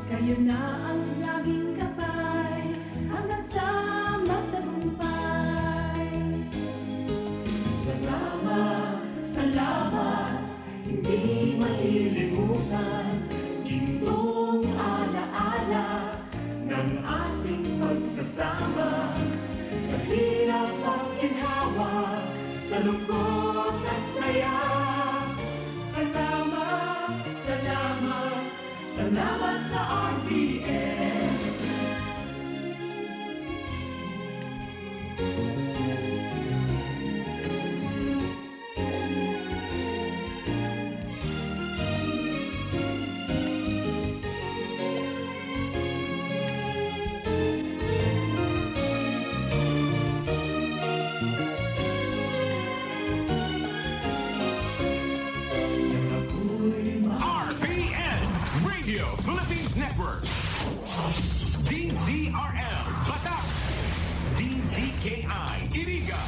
Kayo na ang laging gabay hanggang sa magtagumpay. Salamat, salamat, hindi malilimutan itong alaala ng ating pagsasama. Sa hirap at ginhawa, sa lungkot at saya. Salamat, salamat, salamat sa RPN. RPN Radio Philippines Network, DZRL Batak, DZKI Iriga,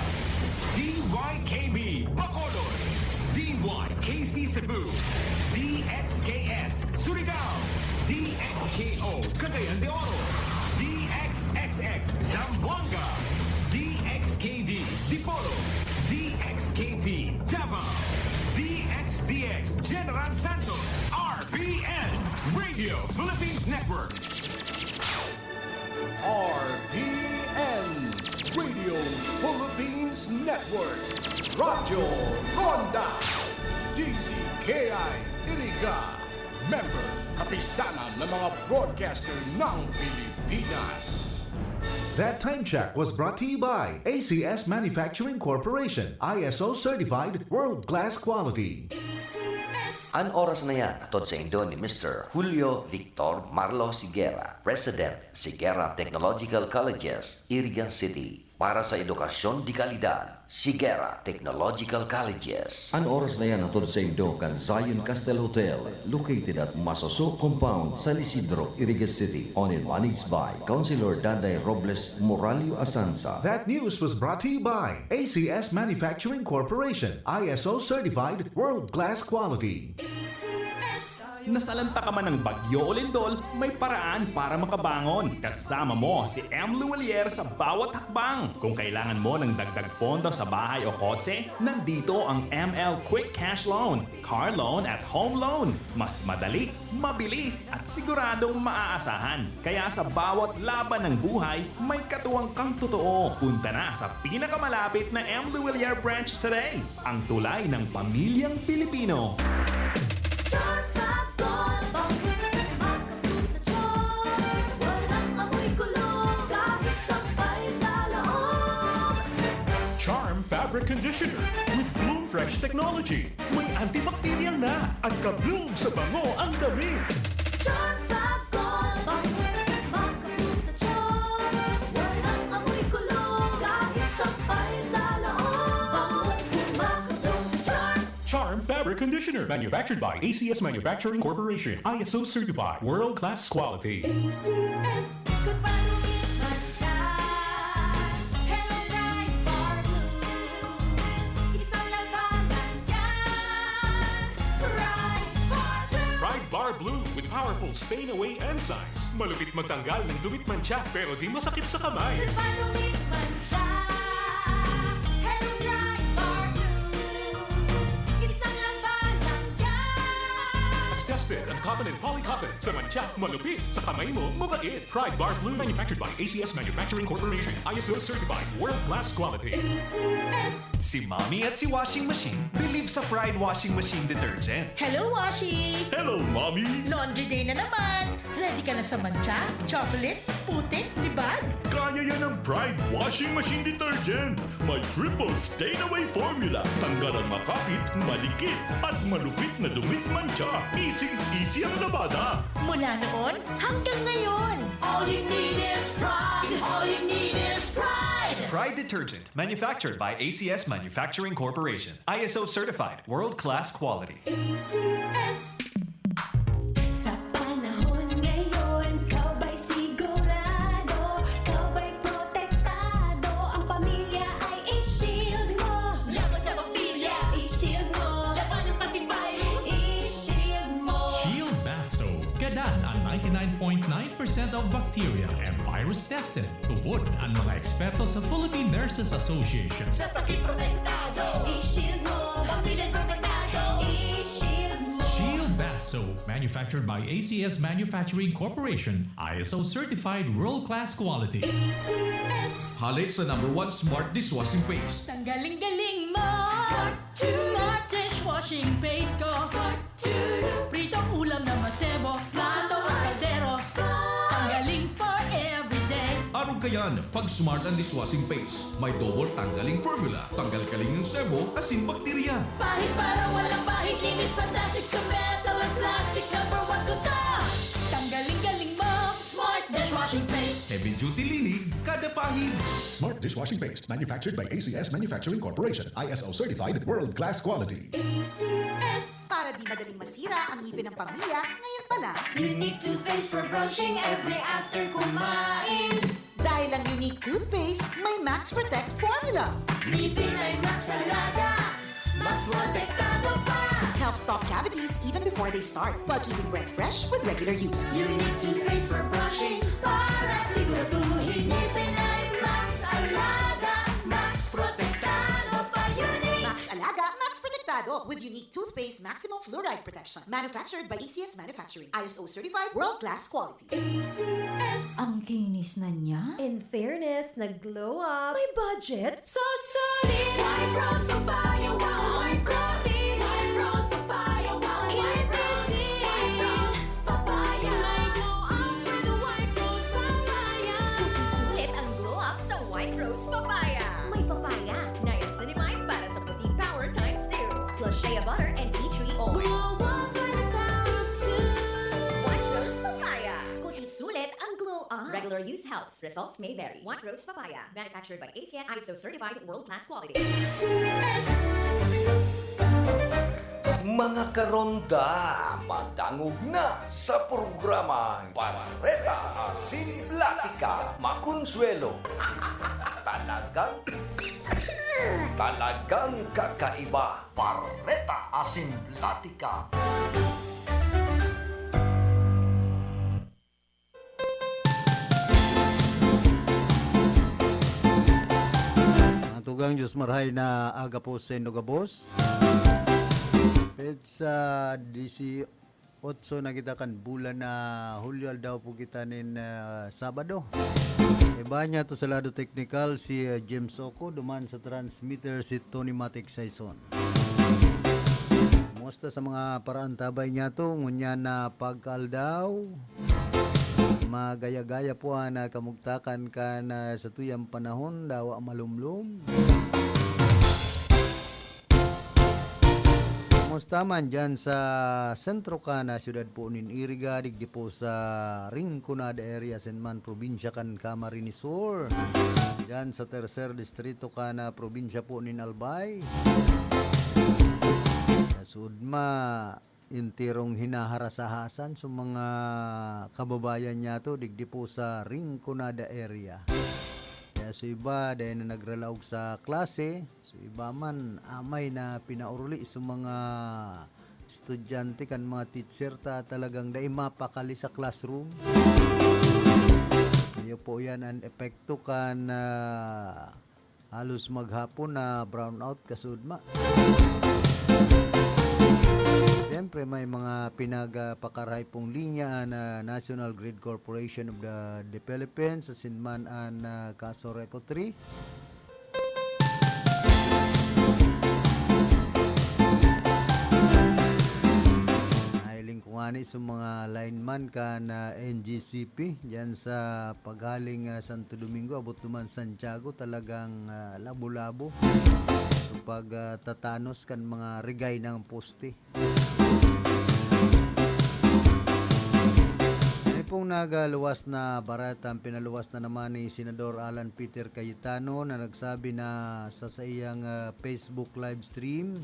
DYKB Bacolod, DYKC Cebu, DXKS Surigao, DXKO Cagayan de Oro, DXXX Zamboanga, DXKD Dipolo, DXKT Davao, DXDX General Santos, RPN Radio Philippines Network. RPN Radio Philippines Network, Radyo Ronda, DZKI Iriga, member kapisanan ng mga broadcaster ng Pilipinas. That time check was brought to you by ACS Manufacturing Corporation, ISO certified world-class quality. Ang oras na yan, atod sa Indo ni Mr. Julio Victor Marlo Siguera, President, Siguera Technological Colleges, Irigan City. Para sa edukasyon di kalidad, Siguera Technological Colleges. Ang oras na yan, atod sa Indo kan Zion Castel Hotel, located at Masoso Compound, San Isidro, Irigan City. On and managed by Councilor Danday Robles Moralio Asanza. That news was brought to you by ACS Manufacturing Corporation, ISO certified world-class quality. Nasalanta ka man ng bagyo o lindol, may paraan para makabangon. Kasama mo si M. Luwalier sa bawat hakbang. Kung kailangan mo ng dagdag pondo sa bahay o kotse, nandito ang ML Quick Cash Loan, Car Loan at Home Loan. Mas madali, mabilis at siguradong maaasahan. Kaya sa bawat laban ng buhay, may katuwang kang totoo. Punta na sa pinakamalapit na M. Luwalier branch today. Ang tulay ng pamilyang Pilipino. Charm Fabric Conditioner with Bloom Fresh Technology. May antibacterial na at ka-bloom sa bango ang damit. Charm Fabric Conditioner, manufactured by ACS Manufacturing Corporation, ISO certified, world-class quality. ACS, good paluin man siya. Hello, right for blue. Isang labanan yan. Right for blue. Ride Bar Blue with powerful stain-away enzymes. Malupit magtanggal ng dumit mancha pero di masakit sa kamay. Good paluin man siya. Hello, right for blue. Isang labanan yan. As tested ang cotton and polycotton. Sa mancha, malupit. Sa kamay mo, mabait. Pride Bar Blue, manufactured by ACS Manufacturing Corporation. ISO certified, world-class quality. ACS. Si Mommy at si Washing Machine believe sa Pride Washing Machine Detergent. Hello, Washi! Hello, Mommy! Laundry day na naman! Ready ka na sa mancha, chocolate, putik, libag? Kaya yan ang Pride Washing Machine Detergent. May triple stain-away formula. Tanggal ang makapit, malikit, at malupit na dumit mancha. Easy ang labada. Mula noon hanggang ngayon! All you need is pride. All you need is pride. Pride Detergent, manufactured by ACS Manufacturing Corporation. ISO certified, world-class quality. ACS. Sa panahon ngayon, kau ba'y sigurado? Kau ba'y protektado? Ang pamilya ay i-shield mo. Laban sa bakterya, i-shield mo. Laban ng antivirus, i-shield mo. Shield Bath Soap. Gadan ang 99.9% 99.9% of bacteria and virus tested. Tubod ang mga eksperto sa Philippine Nurses Association. Sa sakit protektado, i-shield mo. Pamilya protektado, i-shield mo. Shield Bath Soap, manufactured by ACS Manufacturing Corporation, ISO certified world-class quality. ACS. Halit sa #1 Smart Dishwashing Paste. Tanggaling-galing mo! Smart dishwashing paste ko! Pritong ulam na masebo, plato o kaldero. Tanggaling for everyday. Arog kayan, pag Smart ang Dishwashing Paste, may double tanggaling formula. Tanggal kaling ng sebo, asin bakterya. Pahit para walang pahit, linis fantastic sa metal at plastic. #1 ko to! Tanggaling-galing mo! Smart dishwashing paste. Heavy duty linig, kada pahid. Smart Dishwashing Paste, manufactured by ACS Manufacturing Corporation, ISO certified world-class quality. ACS. Para di madaling masira ang ngipin ng pamilya, ngayon pa lang. Unique toothpaste for brushing every after kumain. Dahil ang unique toothpaste, may Max Protect formula. Ngipin ay Max Alaga. Max protektado pa. Helps stop cavities even before they start, while keeping breath fresh with regular use. Unique toothpaste for brushing para siguraduhin ngipin ay Max Alaga. Max protektado pa. Unique. Max Alaga, Max Protectado with unique toothpaste maximum fluoride protection. Manufactured by ACS Manufacturing. ISO certified world-class quality. ACS. Ang kinis na niya. In fairness, nag-glow up. May budget. So solid. White rose papaya, wow. White roses. White rose papaya, wow. White roses. White rose papaya. May glow up with the white rose papaya. Sulit ang glow up sa White Rose Papaya. May papaya, niacinamide para sa puting power times 0, plus shea butter and tea tree oil. Glow up with the power of two. White Rose Papaya. Kuti sulit ang glow up. Regular use helps. Results may vary. White Rose Papaya. Manufactured by ACS ISO certified world-class quality. ACS. Mga karonda, madangog na sa programang Pareta Asin Platica Makonsuelo. Talagang kakaiba. Pareta Asin Platica. Ang tugang Diyos marhay na aga po sa Indogabos. It's 18 na kita kan bulan na Hulyo daw po kita nin Sabado. Iba niya to sa lado technical si James Oko, duman sa transmitter si Tony Matic Saison. Musta sa mga paraan tabay niya to, ngunya na pagkaldaw. Magaya-gaya po na kamugtakan ka na sa tuyang panahon, dawa malumlum. Musta man dyan sa sentro ka na siyudad po nin Iriga, digdi po sa Rinconada area, Senman, probinsya kan Camarines Sur. Dyan sa tercer distrito ka na probinsya po nin Albay. Sa Sudma, intirong hinaharasahasan sa mga kababayan niya to, digdi po sa Rinconada area. Kaya sa iba, dahil na nagralaog sa klase, sa iba man, amay na pinauruli sa mga estudyante kan mga teacher ta talagang dahil mapakali sa classroom. Iyo po yan ang epekto kan halos maghapon na brownout kasudma. Siyempre may mga pinagpakaray pong linya na National Grid Corporation of the Philippines sa Sinman and Casoreco 3. Nahiling ko nga ni sa mga lineman ka na NGCP dyan sa paghaling Santo Domingo, abot naman Santiago, talagang labo-labo. So pag tatanos kan mga rigay ng poste. Pong nagaluwas na baratang pinaluwas na naman ni Senador Alan Peter Cayetano na nagsabi na sa iyang Facebook live stream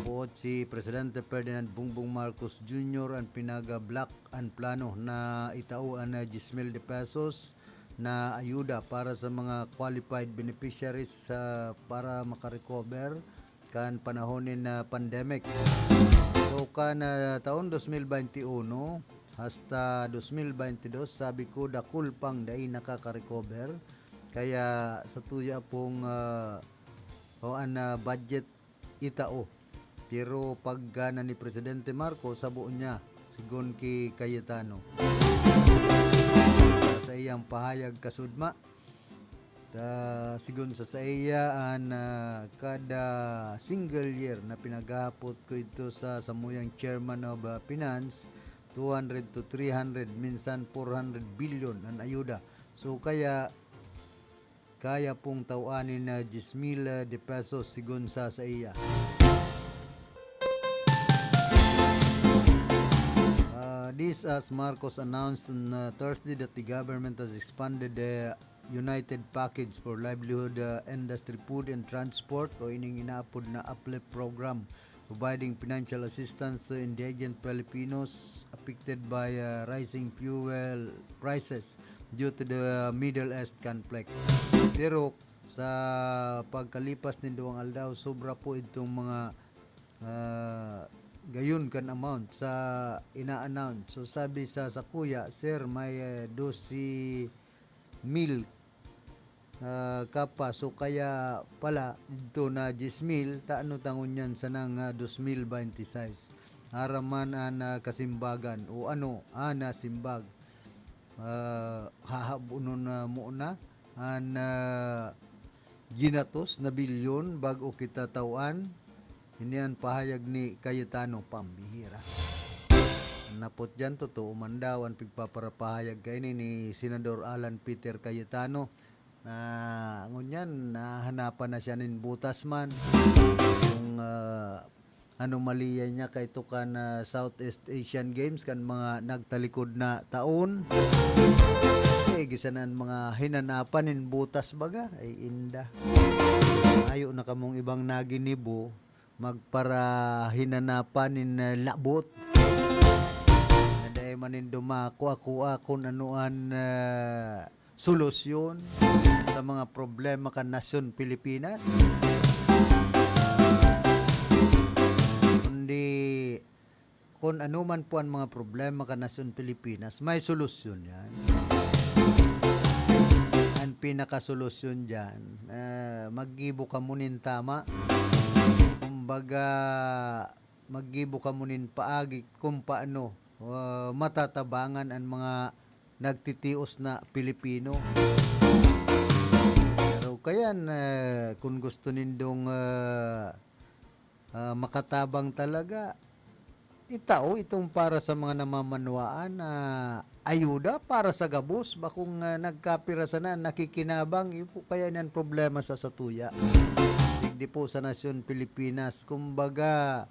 po si Presidente Ferdinand Bongbong Marcos Jr. ang pinaga-block ang plano na itauan na 10,000 pesos na ayuda para sa mga qualified beneficiaries para makarecover kan panahonin na pandemic. So kan taon 2021 hasta 2022 sabi ko dakul pang dai nakaka-recover kaya sa tuya pong budget itao pero paggana ni Presidente Marcos sabo niya sigon ki Cayetano sa iyang pahayag kasudma sigon sa iya kada single year na pinagahapot ko ito sa samuyang chairman of finance 200 to 300 minsan 400 billion ang ayuda so kaya pong tawanin na 10,000 de pesos sigon sa iya. This as Marcos announced on Thursday that the government has expanded the United Package for Livelihood Industry Food and Transport o ining inaapod na uplift program providing financial assistance to indigent Filipinos affected by rising fuel prices due to the Middle East conflict. Pero sa pagkalipas ni Duang Aldaw, sobra po itong mga gayon kan amount sa ina-announce. So sabi sa kuya, sir, may 12,000 kapa. So kaya pala ito na 10,000 taano tangon yan sa nang 2026. Haraman na kasimbagan o ana simbag. Hahabunon na muna ginatos na bilyon bago kita tawan. Iniyan pahayag ni Cayetano pambihira. Napot dyan totoo man daw ang pigpaparapahayag kayo ni Senador Alan Peter Cayetano na ngunyan nahanapan na siya nin butas man yung anomalya niya kay ito kan Southeast Asian Games kan mga nagtalikod na taon gisanan mga hinanapan nin butas baga ay inda ayo na kamong ibang naginibo magpara hinanapan nin labot na dahil manin dumako ako anuan solusyon sa mga problema kan nasyon Pilipinas kundi kung anuman po ang mga problema kan nasyon Pilipinas may solusyon yan ang pinakasolusyon dyan maggibo ka munin tama kumbaga maggibo ka munin paagi kung paano matatabangan ang mga nagtitios na Pilipino. Pero kaya kung gusto nindong makatabang talaga itong para sa mga namamanwaan na ayuda para sa gabos bakong nagkapira sana nakikinabang ipo kaya nan problema sa satuya di po sa nasyon Pilipinas kumbaga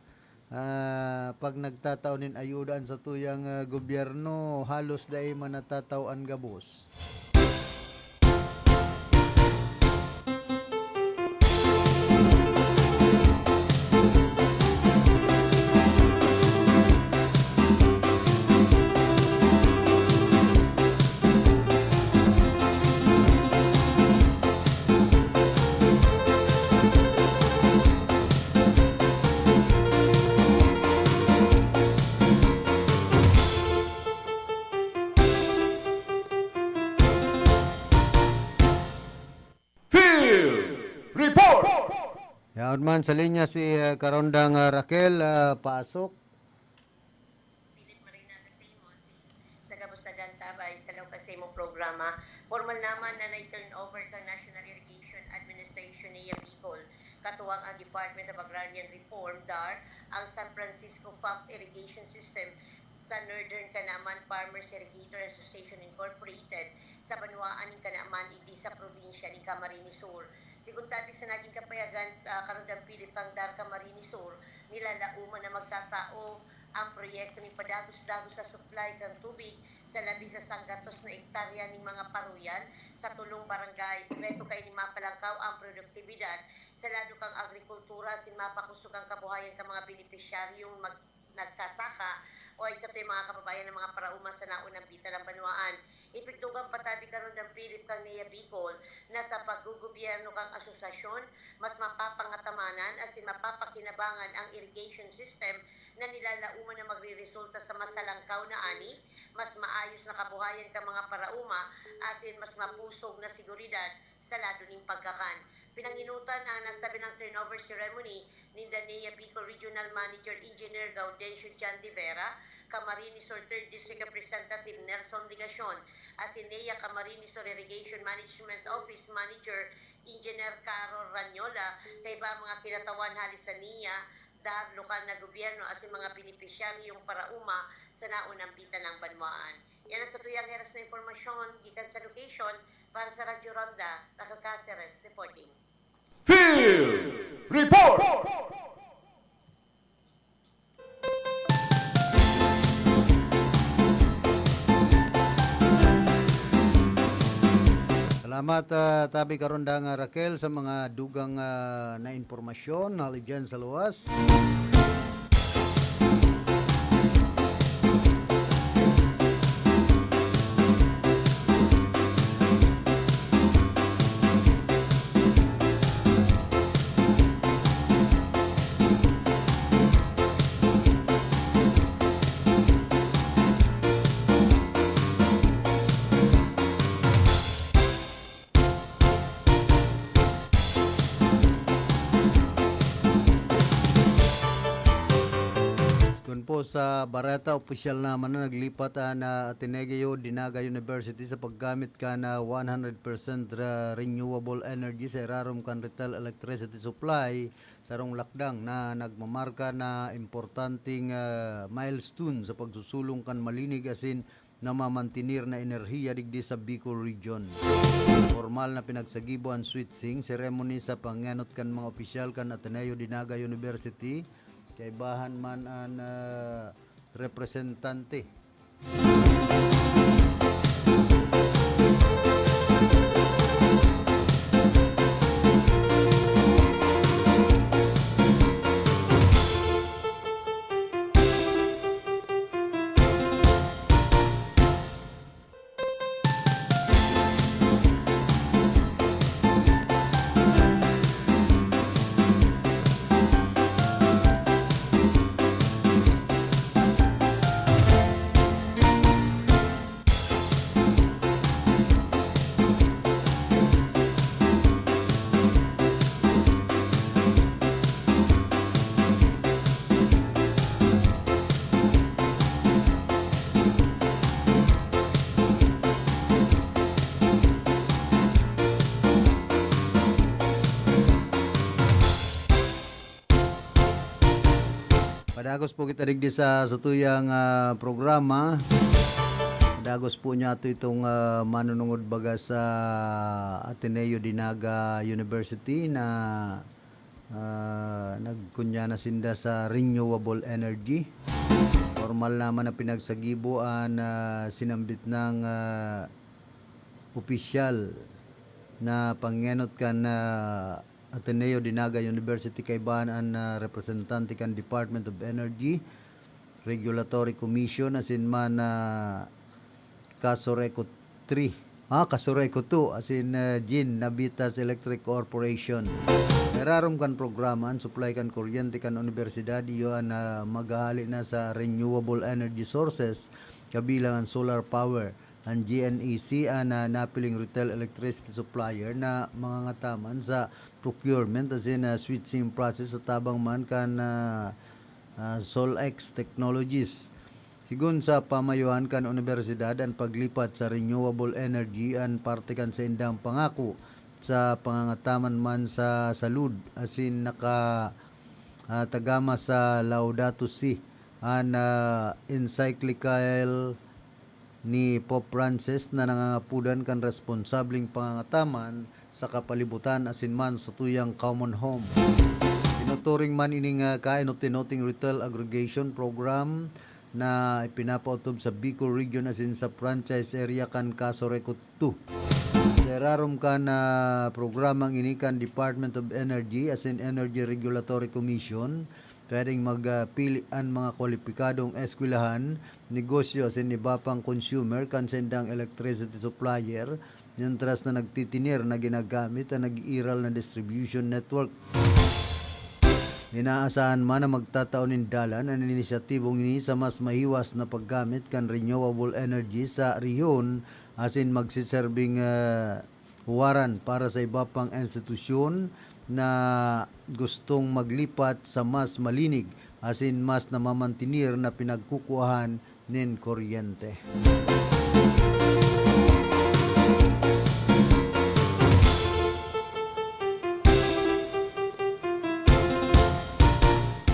pag nagtatawnin ayudaan sa tuyang gobyerno halos dai man natataw-an gabos. Yaon man sa linya si Karondang Raquel pasok. Sa Kabustagan Tabay sa law kasi mo programa formal naman na na-turn over ka National Irrigation Administration ni Bicol katuwang ang Department of Agrarian Reform DAR ang San Francisco Farm Irrigation System sa Northern Kanaman Farmers Irrigator Association Incorporated sa Banwaan ng Kanaman idi sa probinsya ni Camarines Sur. Sigun tabi sa naging kapayagan Karondang Philip kang DAR Camarines Sur nilalauman na magtatao ang proyekto ni padagos-dagos sa supply ng tubig sa labi sa sanggatos na ektarya ng mga paruyan sa tulong barangay. Reto kay ni mapalangkaw ang produktibidad sa lado kang agrikultura sin mapakusog ang kabuhayan ka mga benepisyaryong nagsasaka o isa to yung mga kababayan ng mga parauma sa naunang bita ng Banwaan. Ipigtugang patabi karon ng pilit kang niya Bicol na sa paggugobyerno kang asosasyon, mas mapapangatamanan asin mapapakinabangan ang irrigation system na nilalauman na magre-resulta sa masalangkaw na ani, mas maayos na kabuhayan ka mga parauma, asin mas mapusog na seguridad sa lado ning pagkakan. Pinanginutan ang nasabi ng turnover ceremony ni Danea Bicol Regional Manager Engineer Gaudencio Chandivera, Camarines Sur 3rd District Representative Nelson Ligacion, Asinea Camarines Sur Irrigation Management Office Manager Engineer Caro Ranyola, kay ba mga kinatawan halisaniya, dahil lokal na gobyerno asin mga benepisyaryong parauma sa naunang bitan ng banwaan. Yan ang sa tuyang heras na informasyon gikan sa location para sa Radyo Ronda, Raquel Cáceres reporting. Field Report! Salamat tabi karon da nga Raquel sa mga dugang na impormasyon hali dyan sa luwas. Po sa Barata, opisyal naman na naglipat na Ateneo Dinaga University sa paggamit ka na 100% renewable energy sa irarom kan retail electricity supply sa rong lakdang na nagmamarka na importanteng milestone sa pagsusulong kan malinig asin na mamantinir na enerhiya digdi sa Bicol Region. Formal na pinagsagibo ang switching ceremony sa panganot kan mga opisyal kan Ateneo Dinaga University kay bahan man ang representante. Padagos po kita digdi sa tuyang programa. Padagos po niya ito itong manunungod baga sa Ateneo Dinaga University na nagkunya na sinda sa renewable energy. Formal naman na pinagsagibuan sinambit ng opisyal na pangyanot kan Ateneo Dinaga University kay bahan representante kan Department of Energy, Regulatory Commission asin man Casoreco 3. Casoreco 2 asin GIN Navitas Electric Corporation. Nararom kan programa supply kan kuryente kan universidad iyon na maghahali na sa renewable energy sources kabilang ang solar power. Ang GNEC na napiling retail electricity supplier na mga ngataman sa procurement as in switching process sa tabang man kan SolX Technologies. Sigun sa pamayuhan kan universidad ang paglipat sa renewable energy ang parte kan sa indang pangako sa pangangataman man sa salud as in naka tagama sa Laudato Si an encyclical ni Pope Francis na nangangapudan kan responsableng pangangataman sa kapalibutan asin man sa tuyang common home. Tinuturing man ining kainot-tinoting retail aggregation program na ipinapautob sa Bicol Region asin sa franchise area kan Casoreco 2. Serarom kan programang inikan Department of Energy asin Energy Regulatory Commission pwedeng magpili ang mga kwalipikadong eskwelahan, negosyo asin iba pang consumer kan sendang electricity supplier, mientras na nagtitinir na ginagamit ang nag-iiral na distribution network. Inaasahan man na magtataunin dalan ang inisyatibong ini sa mas mahiwas na paggamit kan renewable energy sa rehiyon asin magsiserbing huwaran para sa iba pang institusyon na gustong maglipat sa mas malinig asin mas namamantinir na pinagkukuhaan nin kuryente.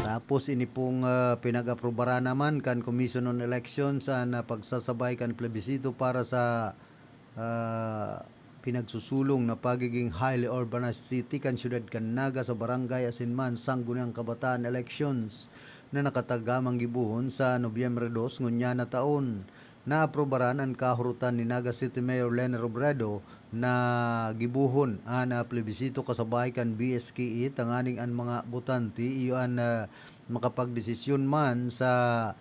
Tapos ini pong pinag-aprobara naman kan Commission on Elections na pagsasabay kan plebisito para sa pinagsusulong na pagiging highly urbanized city kan syudad kan Naga sa barangay asin man sangguniang kabataan elections na nakatagamang gibuhon sa Nobyembre 2 ngunya na taon. Naaprobaran ang kahurutan ni Naga City Mayor Lene Robredo na gibuhon na plebisito kasabay kan BSKE tanganing ang mga botante iyon makapagdesisyon man sa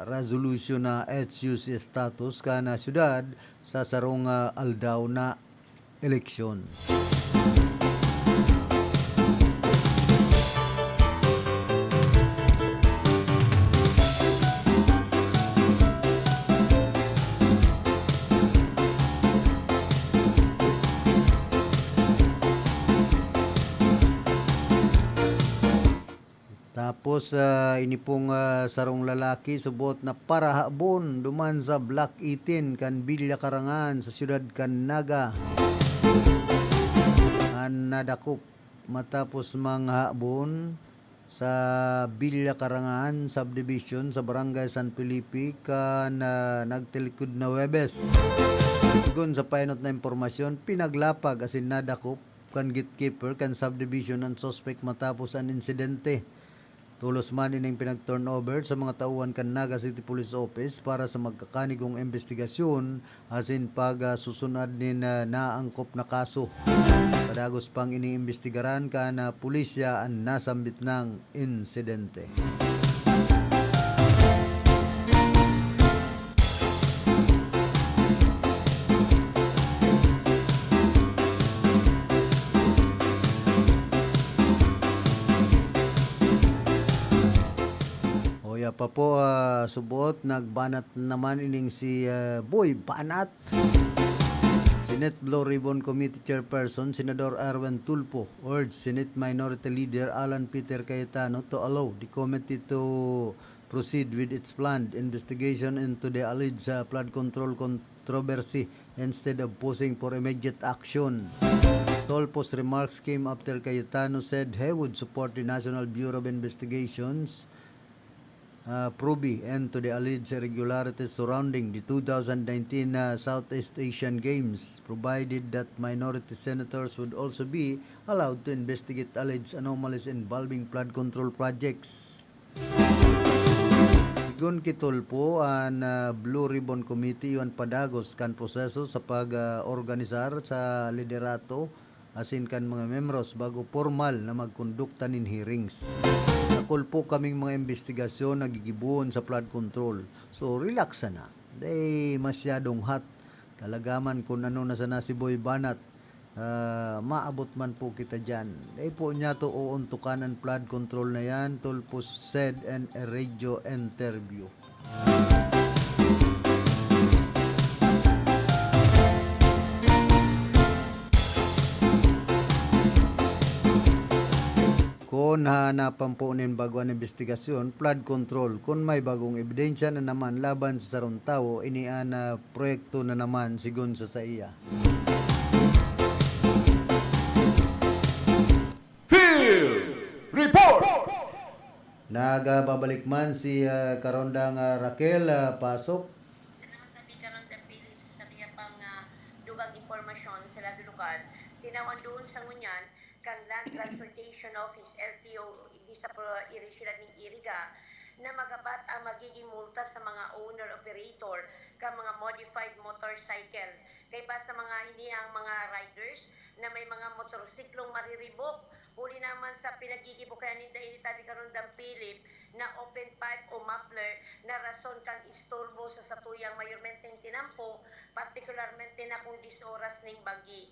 resolution na HUC status kana syudad sa sarong aldaw na eleksyon. Tapos ini pong sarong lalaki subot na parahabon duman sa Block 18 kan Bilya Karangan sa siyudad kan Naga. Nadakop matapos manghabon sa Bilya Karangan subdivision sa Barangay San Felipe kan nagtelikod na Webes. Sigun sa painot na impormasyon, pinaglapag asin nadakop kan gatekeeper kan subdivision ang suspect matapos ang insidente. Tulos man ining pinag-turnover sa mga tauhan kan Naga City Police Office para sa magkakanigong investigasyon asin pag susunod naangkop na kaso. Padagos pang iniimbestigaran ka na pulisya ang nasambit ng insidente. Pa po subot nagbanat naman ining si Boy Banat. Senate Blue Ribbon Committee Chairperson Senador Erwin Tulfo urged Senate Minority Leader Alan Peter Cayetano to allow the committee to proceed with its planned investigation into the alleged flood control controversy instead of pushing for immediate action. Tulfo's remarks came after Cayetano said he would support the National Bureau of Investigations probe into the alleged irregularities surrounding the 2019 Southeast Asian Games, provided that minority senators would also be allowed to investigate alleged anomalies involving flood control projects. Sigun kitulpo ang Blue Ribbon Committee yung padagos kan proseso sa pag-organisar sa liderato asin kan mga membros bago formal na magkondukta nin hearings. Nakulpo kaming mga investigasyon nagigibuon sa flood control. So relax na. Day masyadong hot. Talagaman kung ano na sana si Boy Banat. Maabot man po kita dyan. Day po niya to uuntukan ang flood control na yan. Tulfo said in a radio interview. Kung hanapan po nin baguan investigasyon, flood control, kung may bagong ebidensya na naman laban sa sarong tao, inian na proyekto na naman sigun sa iya. Field Report! Nagababalik man si Karondang Raquel Pasok. Salamat tabi Karondang Philips sa liya pang dugang impormasyon sa ladulukan. Tinawan doon sa ngunyan kang Land Transportation Office LTO di sa sila ng Iriga na magabat ang magiging multa sa mga owner-operator ka mga modified motorcycle. Kay pa sa mga inihang mga riders na may mga motorsiklong mariribok, huli naman sa pinagigibukayan ninda initabi karon Dampilip na open pipe o muffler na rason kang istorbo sa satuyang mayormenteng tinampo, partikularmente na kung 10 oras ning bagi.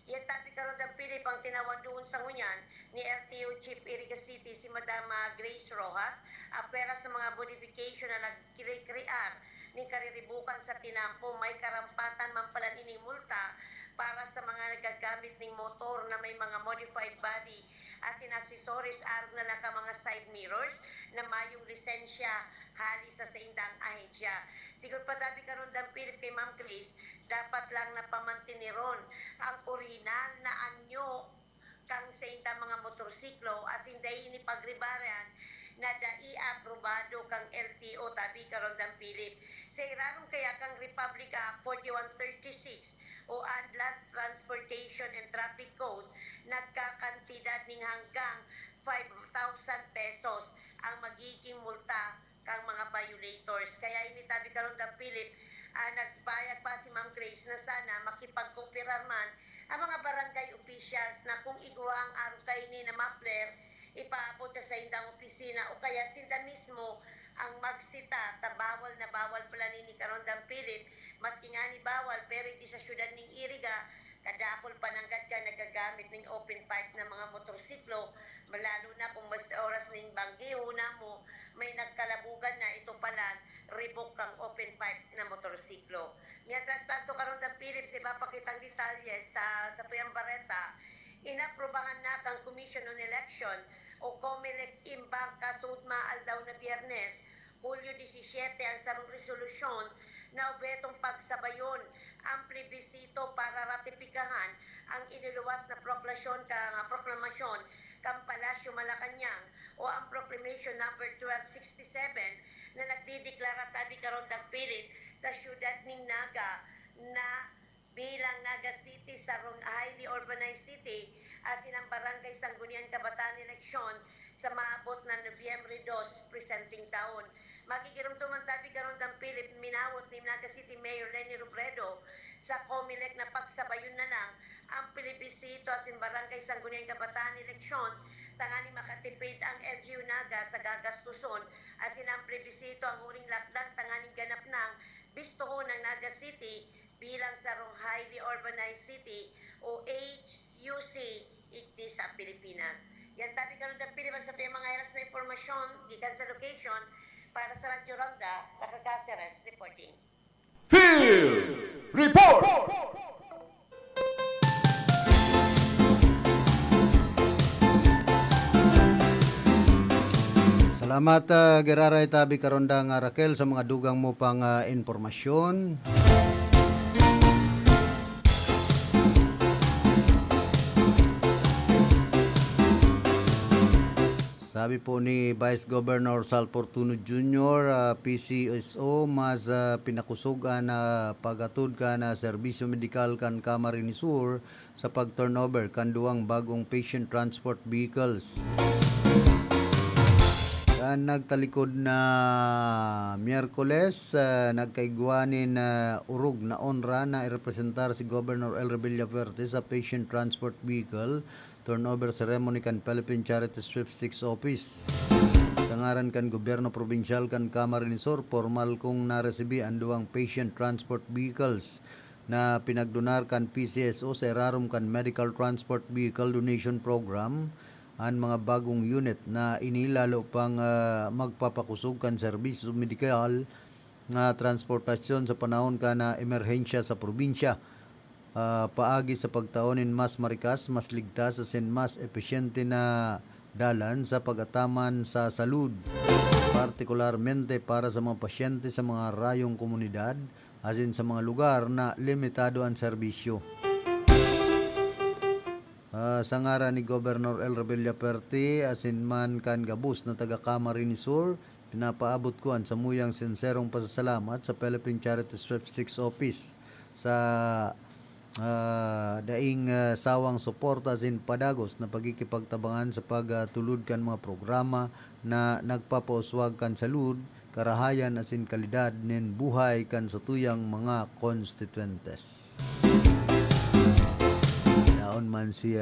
Yan tabi karon Dampilip ang tinawag doon sa ngunyan ni LTO Chief Iriga City si Madama Grace Rojas apera sa mga modification na nagkrear ni kariribukan sa tinampo may karampatan man pala ining multa para sa mga nagagamit ng motor na may mga modified body as in accessories arog na lang ka mga side mirrors na mayong lisensya hali sa indang ahensya. Siguro pa dabi karon Dampilip kay Ma'am Grace, dapat lang napamantiniron ang original na anyo kang sa indang mga motorsiklo as in dahi ni pagribaran na dai aprobado kang LTO tabi karon Dampilip. Sa iraron kaya kang Republica 4136 o Land Transportation and Traffic Code nagkakantidad ning hanggang 5,000 pesos ang magiging multa kang mga violators. Kaya initabi karon Dampilip nagbayag pa si Ma'am Grace na sana makipagkooperar man ang mga barangay officials na kung iguang araw kayo ni na muffler ipaabot sa indang opisina o kaya sinda mismo ang magsita ta bawal na bawal pala ni karon Dampilip maski nga ni bawal pero hindi sa syudad ning Iriga kadakol pananggat ka nagagamit ng open pipe na mga motorsiklo lalo na kung mas oras ning banggi una mo may nagkalabugan na ito pala ribok kang open pipe na motorsiklo. Mientras tanto karon Dampilip sa mapakitang detalye sa Puyang Barreta inaprubahan na kang Commission on Election o COMELEC imbang kasudma aldaw na Biyernes, Hulyo 17 ang sarong resolusyon na obetong pagsabayon ang plebisito para ratipikahan ang iniluwas na proklamasyon kang Palasyo Malacañang o ang Proclamation number 1267 na nagdideklara tabi karon Dampilip sa siyudad ning Naga na bilang Naga City sa highly urbanized city as in ang barangay Sangguniang Kabataan eleksyon sa maabot na Nobyembre 2 presenting taon. Magkikirumtuman tabi karon Dampilip minawot ni Naga City Mayor Lenny Robredo sa COMELEC na pagsabayon na lang ang plebisito as in barangay Sangguniang Kabataan eleksyon tangani makatipid ang LGU Naga sa gagastuson as in ang plebisito ang huring lakdang tangani ganap ng bistoho ng Naga City bilang sarong highly urbanized city o HUC igdi sa Pilipinas. Yan tabi karon Dampilip sa tuyang mga iras na impormasyon gikan sa location para sa Radyo Ronda, Nakakaseres reporting. Field Report! Salamat Geraray tabi karonda nga Raquel sa mga dugang mo pang informasyon. Sabi po ni Vice Governor Sal Fortuno Jr., PCSO mas pinakusugan na pagatud ka na serbisyo medikal kan Camarines Sur sa pag-turnover kan duwang bagong patient transport vehicles. Kan nagtalikod na Miyerkules, nagkaigwanin na urog na onra na irepresentar si Governor El Rebilla Verde sa patient transport vehicle turnover ceremony kan Philippine Charity Sweepstakes Office. Sa ngaran kan Gobyerno Provincial kan Camarines Sur, formal kong naresibi ang duwang patient transport vehicles na pinagdonar kan PCSO sa irarum kan Medical Transport Vehicle Donation Program ang mga bagong unit na inilalo pang magpapakusog kan serbisyo medikal nga transportasyon sa panahon ka na emerhensya sa probinsya. Paagi sa pagtaonin mas marikas, mas ligtas at mas epesyente na dalan sa pag-ataman sa salud, partikularmente para sa mga pasyente sa mga rayong komunidad asin sa mga lugar na limitado ang serbisyo. Sa ngaran ni Governor El Rebilla Verde asin man kan gabus na taga Camarines Sur, pinapaabot ko ang samuyang sinserong pasasalamat sa Philippine Charity Sweepstakes Office sa daing sawang suporta sin padagos na pagkikipagtabangan sa pagtulod kan mga programa na nagpapauswag kan salud, karahayan asin kalidad nin buhay kan sa tuyang mga constituentes. Naon man si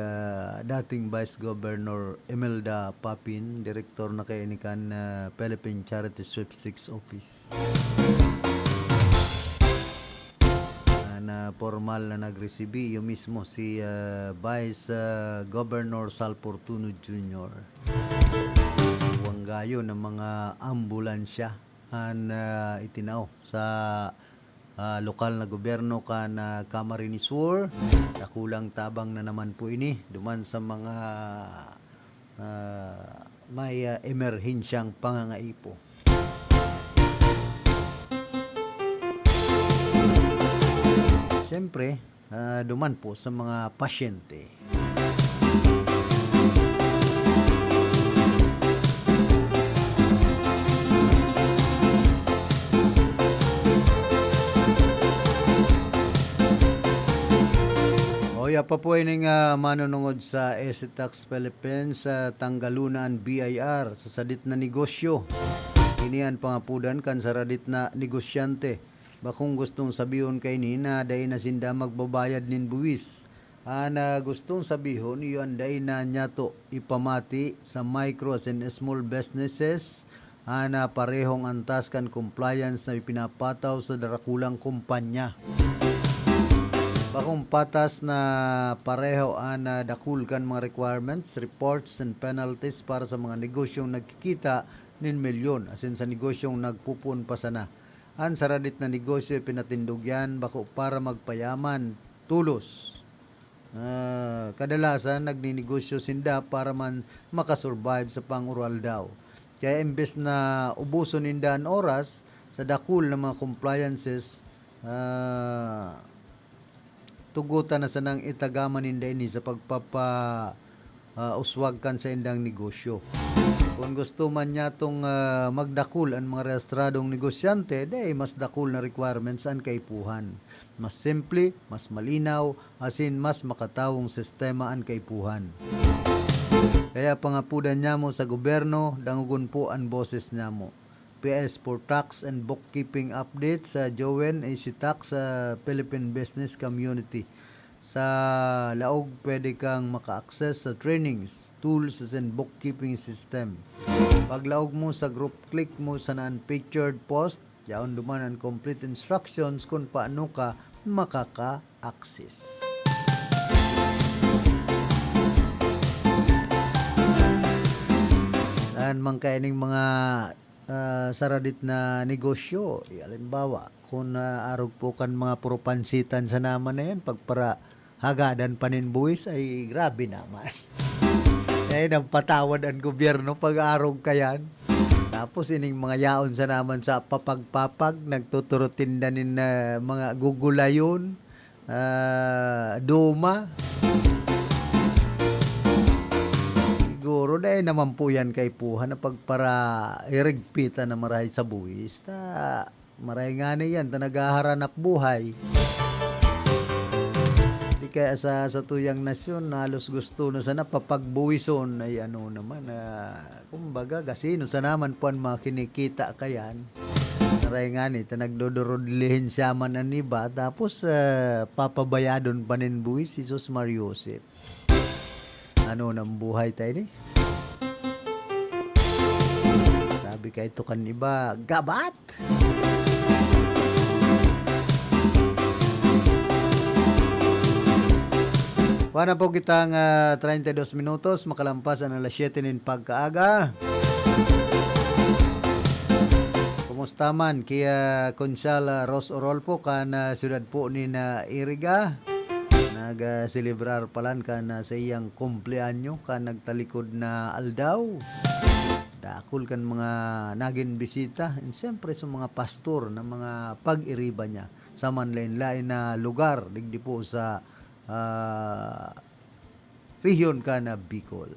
dating Vice Governor Imelda Papin, direktor na kay ni kan Philippine Charity Sweepstakes Office. Na formal na nagresibi yung mismo si Vice Governor Sal Fortuno Jr. Wanggayo ng mga ambulansya ang itinao sa lokal na gobyerno kan Camarines Sur. Kulang tabang na naman po ini duman sa mga may emerhensyang pangangaipo. Siyempre, duman po sa mga pasyente. Oya pa po ining manunungod sa ECTAX Philippines sa Tanggalunan BIR sa sadit na negosyo. Inian pangapudan kan sa radit na negosyante. Bakong gustong sabihin kay ni na day na sinda magbabayad nin buwis. Na gustong sabihin yun day na nyato ipamati sa micro and small businesses na parehong antas kan compliance na ipinapataw sa darakulang kumpanya. Bakong patas na pareho na dakul kan mga requirements, reports and penalties para sa mga negosyong nagkikita nin milyon asin sa negosyong nagpupun pa sana. Ang saradit na negosyo pinatindog yan bako para magpayaman tulos. Kadalasan nagninegosyo sinda para man makasurvive sa pangural daw. Kaya imbes na ubuson ninda ang oras sa dakul ng mga compliances, tugutan na sanang itagaman ninda ini sa uswag kan sa indang negosyo. Kung gusto man niya itong magdakul ang mga rehistradong negosyante, day mas dakul na requirements ang kaipuhan. Mas simple, mas malinaw, asin mas makatawong sistema ang kaipuhan. Kaya pangapudan niya mo sa gobyerno, dangugon po ang boses niya mo. PS for Tax and Bookkeeping Updates sa Jowen ECTAX sa Philippine Business Community. Sa laog pwede kang maka-access sa trainings, tools and bookkeeping system. Pag laog mo sa group, click mo sa non-featured post, yaon duman ang complete instructions kung paano ka makaka-access. Dan mangkaining mga saradit na negosyo, halimbawa, kung arog po kan mga propansitan sa naman na yan, pagpara hagadan paninbuwis ay grabe naman. Kaya nang patawad ang gobyerno pag-arog kayan. Tapos ining mga yaon sa naman sa papag-papag, nagtuturutin na nin mga gugulayon, duma. Siguro dahil naman po yan kay Puhan na pagpara irigpita na marahay sa buwis. Marahay nga na yan, nagaharanap buhay. Kaya sa tuyang nasyon, halos gusto no sana papagbuwison ay ano naman, kumbaga gasino sa naman po ang makinikita kayan. Naray nga ni, nagdodorodlihin siya man ang iba, tapos papabayadon pa nin buwis si Sus Mariosep. Ano nang buhay tayo ni? Sabi ka ito kan iba, gabat! Wana po kitang 32 minutos, makalampas ang alas 7 nin pagkaaga. Kumusta man kaya Conchal Ros Orolpo kan siyudad po ni na Iriga. Nag-celebrar palan kan sa iyang kumpleanyo kan nagtalikod na aldaw. Dakul kan mga naging bisita, and siyempre sa mga pastor na mga pag-iriba niya sa manlain-lain na lugar digdi po sa rehiyon ka na Bicol.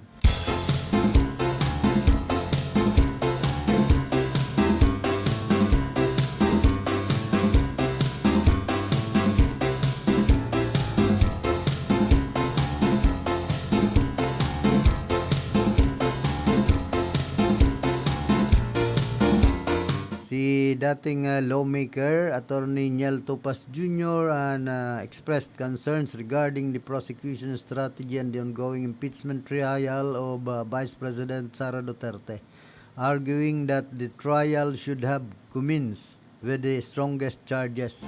dating lawmaker Attorney Niel Topas Jr. and expressed concerns regarding the prosecution strategy and the ongoing impeachment trial of Vice President Sara Duterte, arguing that the trial should have commenced with the strongest charges.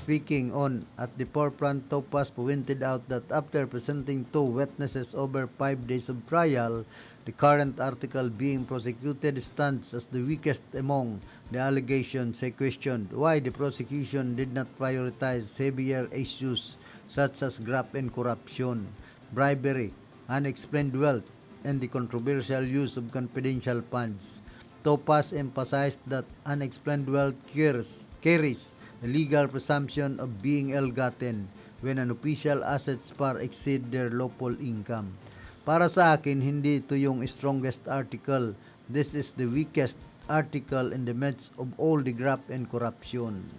Speaking on at the forefront, Topas pointed out that after presenting 2 witnesses over 5 days of trial, the current article being prosecuted stands as the weakest among the allegations. He questioned why the prosecution did not prioritize heavier issues such as graft and corruption, bribery, unexplained wealth, and the controversial use of confidential funds. Topas emphasized that unexplained wealth carries the legal presumption of being ill-gotten when an official assets far exceed their lawful income. Para sa akin, hindi ito yung strongest article. This is the weakest article in the midst of all the graft and corruption.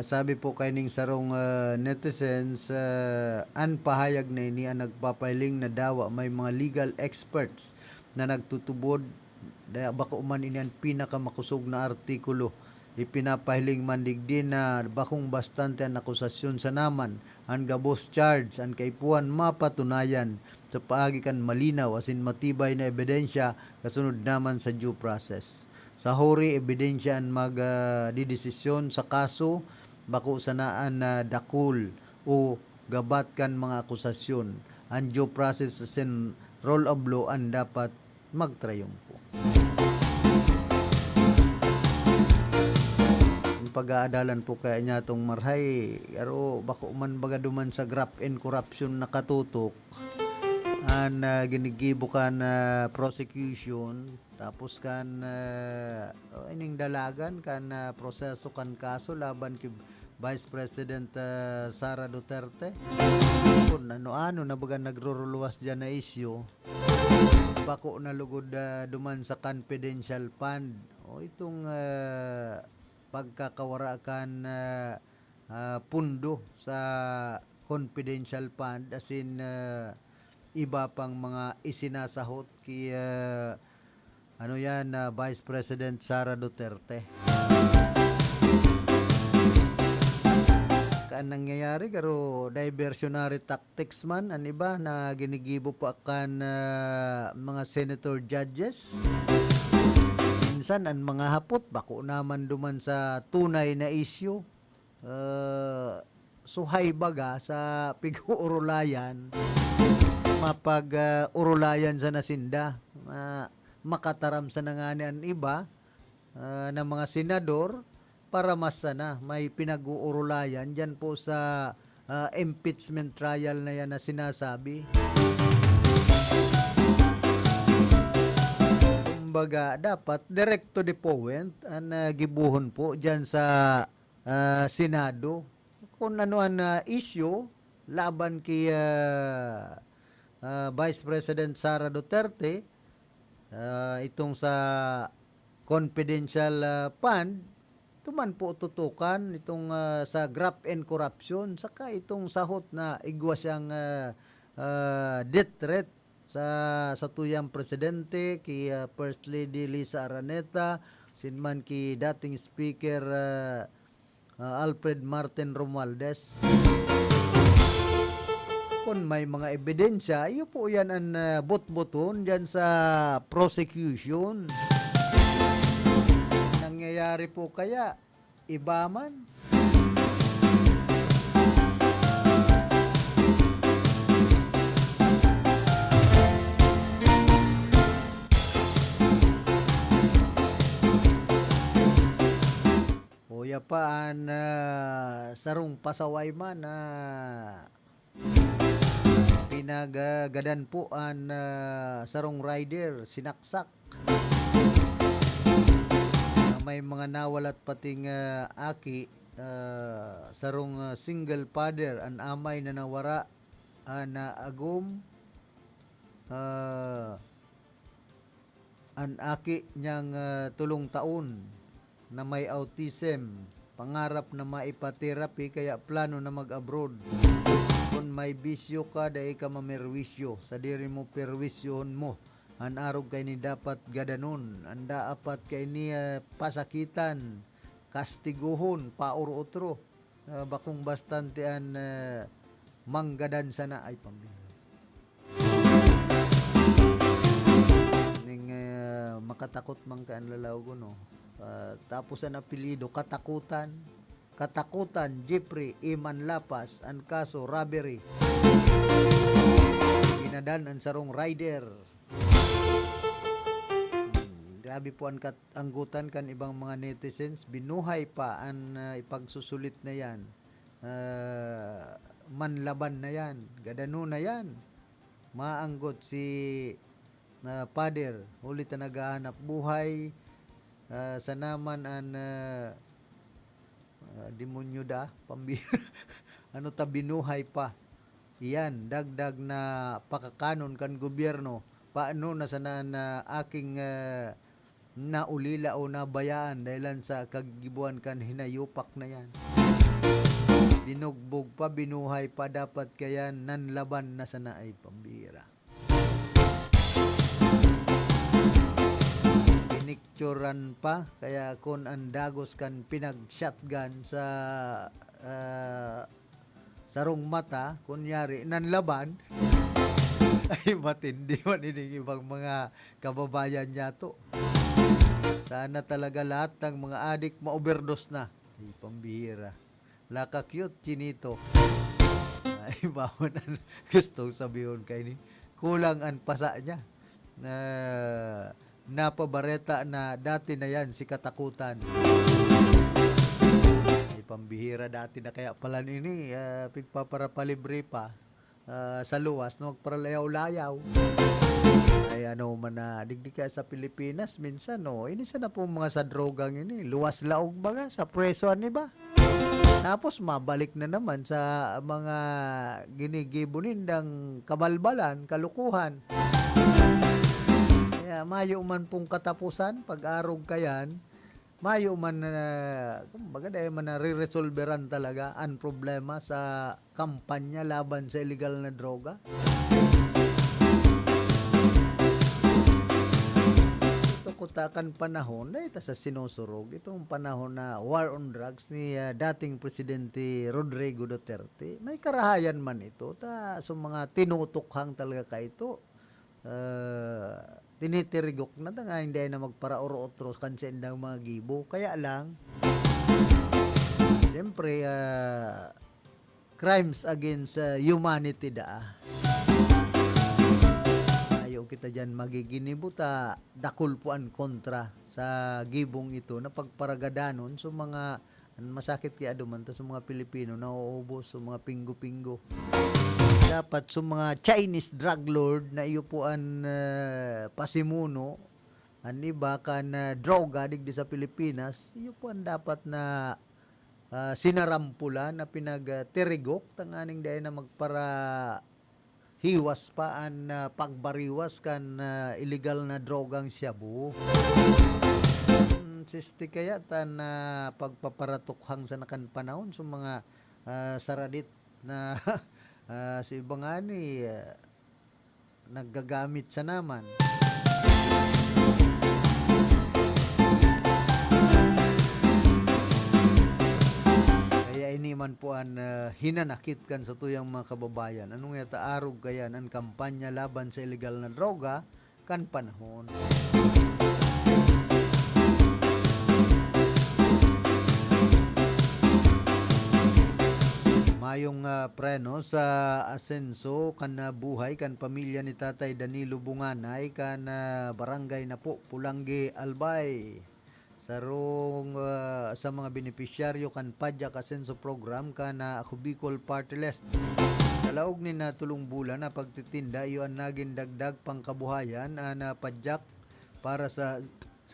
Sabi po kaining sarong netizens, ang pahayag na ini ang nagpapiling na dawa may mga legal experts na nagtutubod daya bako man ini ang pinakamakusog na artikulo. Ipinapahiling mandig din na bakong bastante ang akusasyon sa naman ang gabos charge ang kaipuan mapatunayan sa paagi kan malinaw asin matibay na ebidensya kasunod naman sa due process. Sa huri ebidensya ang magdidesisyon sa kaso bako sanaan na dakul o gabat kan mga akusasyon. Ang due process asin rule of law ang dapat magtrayumpo. Pag-aadalan po kaya niya itong marhay, pero bako man baga duman sa graft and corruption nakatutok an ginigibo kan prosecution tapos kan ining dalagan kan proseso kan kaso laban kay Vice President Sara Duterte. Kung ano na baga nagruruluwas dyan na issue, bako na lugod duman sa confidential fund o itong pagkakawarakan pundo sa confidential fund as in iba pang mga isinasahot kay Vice President Sara Duterte. Kaan nangyayari karo diversionary tactics man an iba na ginigibo pa kan mga senator judges. Minsan ang mga hapot bako naman duman sa tunay na issue suhay baga sa pig-urulayan mapag urulayan sa nasinda makataram sa nangani ang iba ng mga senador para mas sana may pinag-uurulayan dyan po sa impeachment trial na yan na sinasabi. Kumbaga, dapat direct to the point ang gibuhon po dyan sa Senado. Kung ano ang issue laban kay Vice President Sara Duterte, itong sa confidential fund, tuman po tutukan itong sa graft and corruption, saka itong sahot na igwa siyang death threat sa tuyang presidente kay First Lady Lisa Araneta, sinman kay dating Speaker Alfred Martin Romualdez. Kung may mga ebidensya, iyo po yan ang bot-boton dyan sa prosecution. Nangyayari po kaya iba man? Kuya pa an sarong pasaway man na pinagagadan po an sarong rider sinaksak. May mga nawalat pating aki sarong single father an amay na nawara na agum an aki niyang 3 taon na may autism pangarap na maipaterapi kaya plano na mag-abroad. Kung may bisyo ka, dahil ka mamerwisyo. Sa diri mo perwisyohon mo. An arog kay ni dapat gadanon. Anda apat kay ni pasakitan, kastiguhon, pauro-otro. Bakong bastante an manggadan sana ay pambihira. Ning makatakot man ka ang lalaw ko, no? Tapos ang apelido, Katakutan. Katakutan, Jeffrey Iman Lapas, ang kaso, robbery. Ginadan ang sarong rider. Grabe po ang anggutan kan ibang mga netizens. Binuhay pa ang ipagsusulit na yan. Manlaban na yan. Gadano na yan. Maanggot si Pader. Ulit na naghahanap buhay. Sa naman ang demonyo da. Ano ta binuhay pa. Iyan. Dagdag na pakakanon kan gobyerno. Paano na sana na aking naulila o nabayaan dahilan sa kagibuan kan hinayupak na yan. Binugbog pa, binuhay pa, dapat kaya nanlaban na sana ay pambira. Pinicturan pa, kaya kung ang dagos kan pinag-shotgun sa sarong mata, kunyari nanlaban, ay matindi man ining ibang mga kababayan niya to. Sana talaga lahat ng mga adik ma-overdose na. Ay, pambihira. Laka cute, chinito. Ay, bawon ang gustong sabihin kay ni. Kulang ang pasa niya. Napabareta na dati na yan, si Katakutan. Ay, pambihira dati na kaya pala nini. Pigpaparapalibre pa. Sa luwas, no, magparalayaw-layaw. Ay ano man na digdi ka sa Pilipinas minsan, no, inisa na po mga sa drogang ini, luwas laog baga sa preso ni ba? Tapos mabalik na naman sa mga ginigibunin ng kabalbalan, kalukuhan. Kaya mayo man pong katapusan pag-arog kayan, mayo man kumbaga dahil man na re-resolveran talaga ang problema sa kampanya laban sa illegal na droga. Kutakan panahon na ito sa sinusurog itong panahon na war on drugs ni dating Presidente Rodrigo Duterte. May karahayan man ito ta so mga tinutukhang talaga ka ito. Tinitirigok na nga hindi na magpara-oro-otros kansa indang mga gibo. Kaya lang siyempre crimes against humanity da. Kita dyan magiginibuta dakulpuan kontra sa gibong ito na pagparagadanon so mga masakit kaya dumanta sa mga Pilipino na uubos sa mga pinggo-pinggo. Dapat sa mga Chinese drug lord na iyo po ang pasimuno ang iba kan droga digdi sa Pilipinas, iyo po ang dapat na sinarampula na pinagtirigok tanganing dahil na magpara hiwas pa ang pagbariwas kan illegal na drogang shabu. Sisti kaya tan pagpaparatukhang sa nakan panahon sa mga saradit na sa ibang ani naggagamit sa naman. Ini man po ang hinanakit kan sa tuyang mga kababayan. Anong yata arog kayan ang kampanya laban sa illegal na droga kan panahon. Mayong preno sa asenso kan buhay kan pamilya ni Tatay Danilo Bunganay kan barangay na po Pulangge Albay. Sarong sa mga benepisyaryo kan Padyak Asenso Program kan Bicol Party List. Sa laog ni na tulong bulan na pagtitinda iyo ang naging dagdag pangkabuhayan na Padyak para sa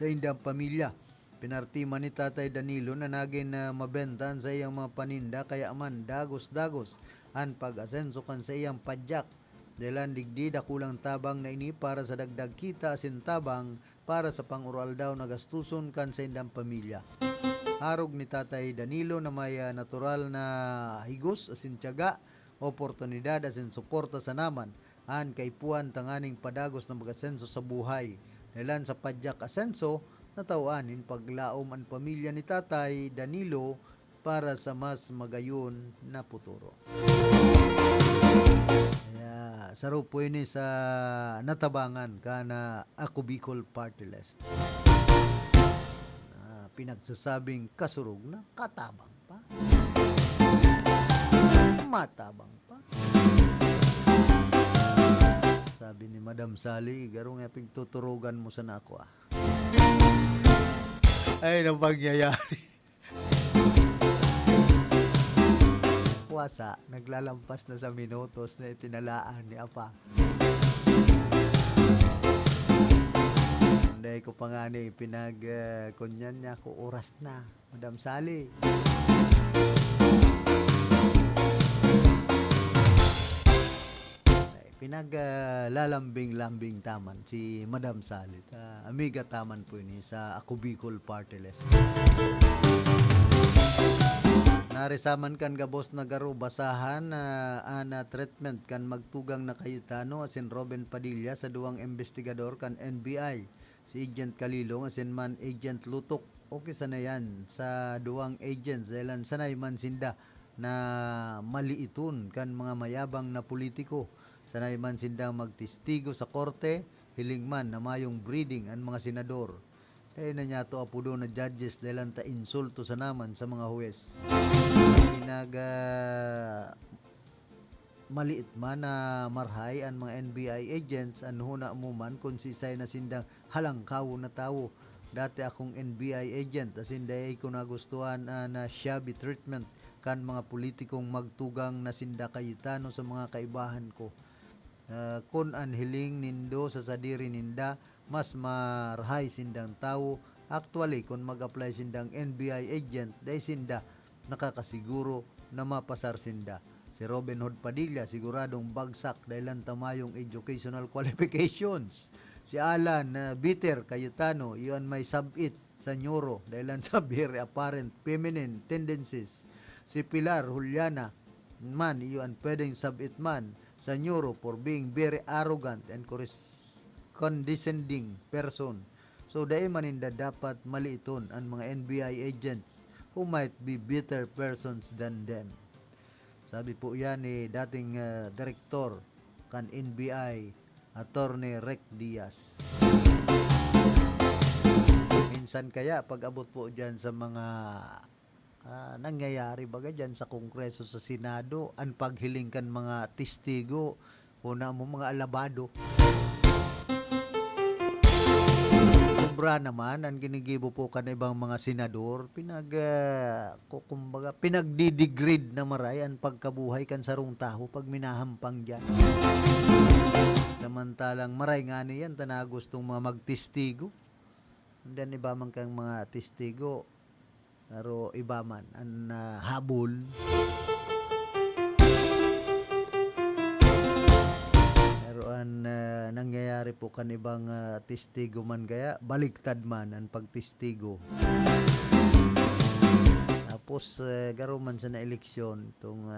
indang pamilya. Pinartima ni Tatay Danilo na naging mabentan sa iyang mga paninda kaya man dagos-dagos ang pag-asenso kan sa iyang Padyak. Dahilan digdi dakulang tabang na ini para sa dagdag kita sintabang para sa pang-oral daw na gastuson kan sa indang pamilya. Harog ni Tatay Danilo na may natural na higos asin tiyaga, oportunidad asin suporta sa naman an kaipuan tanganing padagos na mag-asenso sa buhay. Dahilan sa padyak asenso, natawaan in paglaom ang pamilya ni Tatay Danilo para sa mas magayon na futuro. Kaya saro po ini sa natabangan kana Ako Bicol Party List. Pinagsasabing kasurog na katabang pa. Matabang pa. Sabi ni Madam Sally, garong nga pigtuturugan mo sa nako ah. Ay, nang pangyayari. Wasa, naglalampas na sa minutos na itinalaan ni Apa. Dahil ko pa nga ni kunyan niya ko oras na, Madam Sally. Pinaglalambing-lambing taman si Madam Sally. Amiga taman po ini sa Ako Bicol Party List. Narisaman kan gabos na garo basahan ana treatment kan magtugang na Cayetano asin Robin Padilla sa duwang investigador kan NBI. Si Agent Kalilong asin man Agent Lutok. Okay sana yan sa duwang agents dahil sanay man sinda na maliiton kan mga mayabang na politiko. Sanay man sinda magtistigo sa korte, hiling man na mayong breeding ang mga senador. Kaya na niya to apudo na judges dahil ta insulto sa naman sa mga huwes. Maliit man na marhay ang mga NBI agents an huna mo man kung sisay na sindang halangkaw na tao. Dati akong NBI agent asin dahi ko nagustuhan na shabby treatment kan mga politikong magtugang na sinda Cayetano sa mga kaibahan ko. Kun an hiling nindo sa sadiri ninda mas marhay sindang tao. Actually kung mag-apply sindang NBI agent dahi sinda nakakasiguro na mapasar sinda. Si Robin Hood Padilla siguradong bagsak dahil ang tamayong educational qualifications. Si Alan Bitter Cayetano, iyon may sub-it sa neuro dahil ang sa very apparent feminine tendencies. Si Pilar Juliana man, iyon pwedeng sub-it man sa neuro for being very arrogant and condescending person. So dahil maninda dapat maliiton ang mga NBI agents who might be better persons than them. Sabi po yan ni dating direktor kan NBI, Attorney Rec Diaz. Minsan kaya pag-abot po dyan sa mga nangyayari baga dyan sa Kongreso, sa Senado, ang paghiling kan mga testigo, una mo mga alabado. Sobra naman ang ginigibo po kan ibang mga senador, pinagdidegrade na maray ang pagkabuhay kan sarong taho pag minahampang dyan. Samantalang maray nga niyan na gustong mga magtestigo. And then iba man kang mga testigo, pero iba man ang habol. Nangyayari po kan ibang testigo man kaya baliktad man ang pagtestigo. Tapos garo man sa na eleksyon itong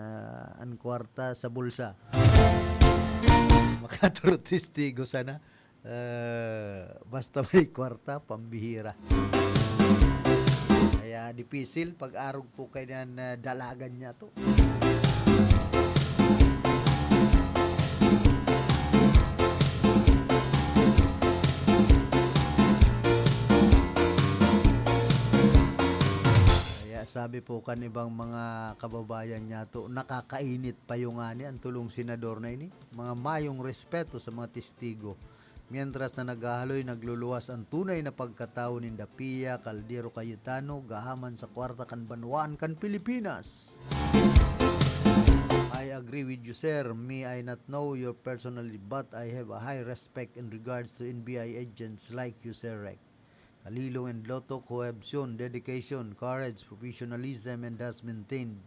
ang kwarta sa bulsa. Makaturo testigo sana. Basta may kwarta pambihira. Kaya dipisil pag arog po kayo na dalagan niya to. Sabi po kan ibang mga kababayan niya to, nakakainit pa yung ani ang tulong senador na ini. Mga mayong respeto sa mga testigo. Mientras na naghahaloy, nagluluwas ang tunay na pagkatao ni Dapia, Caldero Cayetano, gahaman sa kwarta kan Banwaan kan Pilipinas. I agree with you, sir. Me, I not know you personally, but I have a high respect in regards to NBI agents like you, Sir Rec. Kalilong and Loto who have shown dedication, courage, professionalism, and has maintained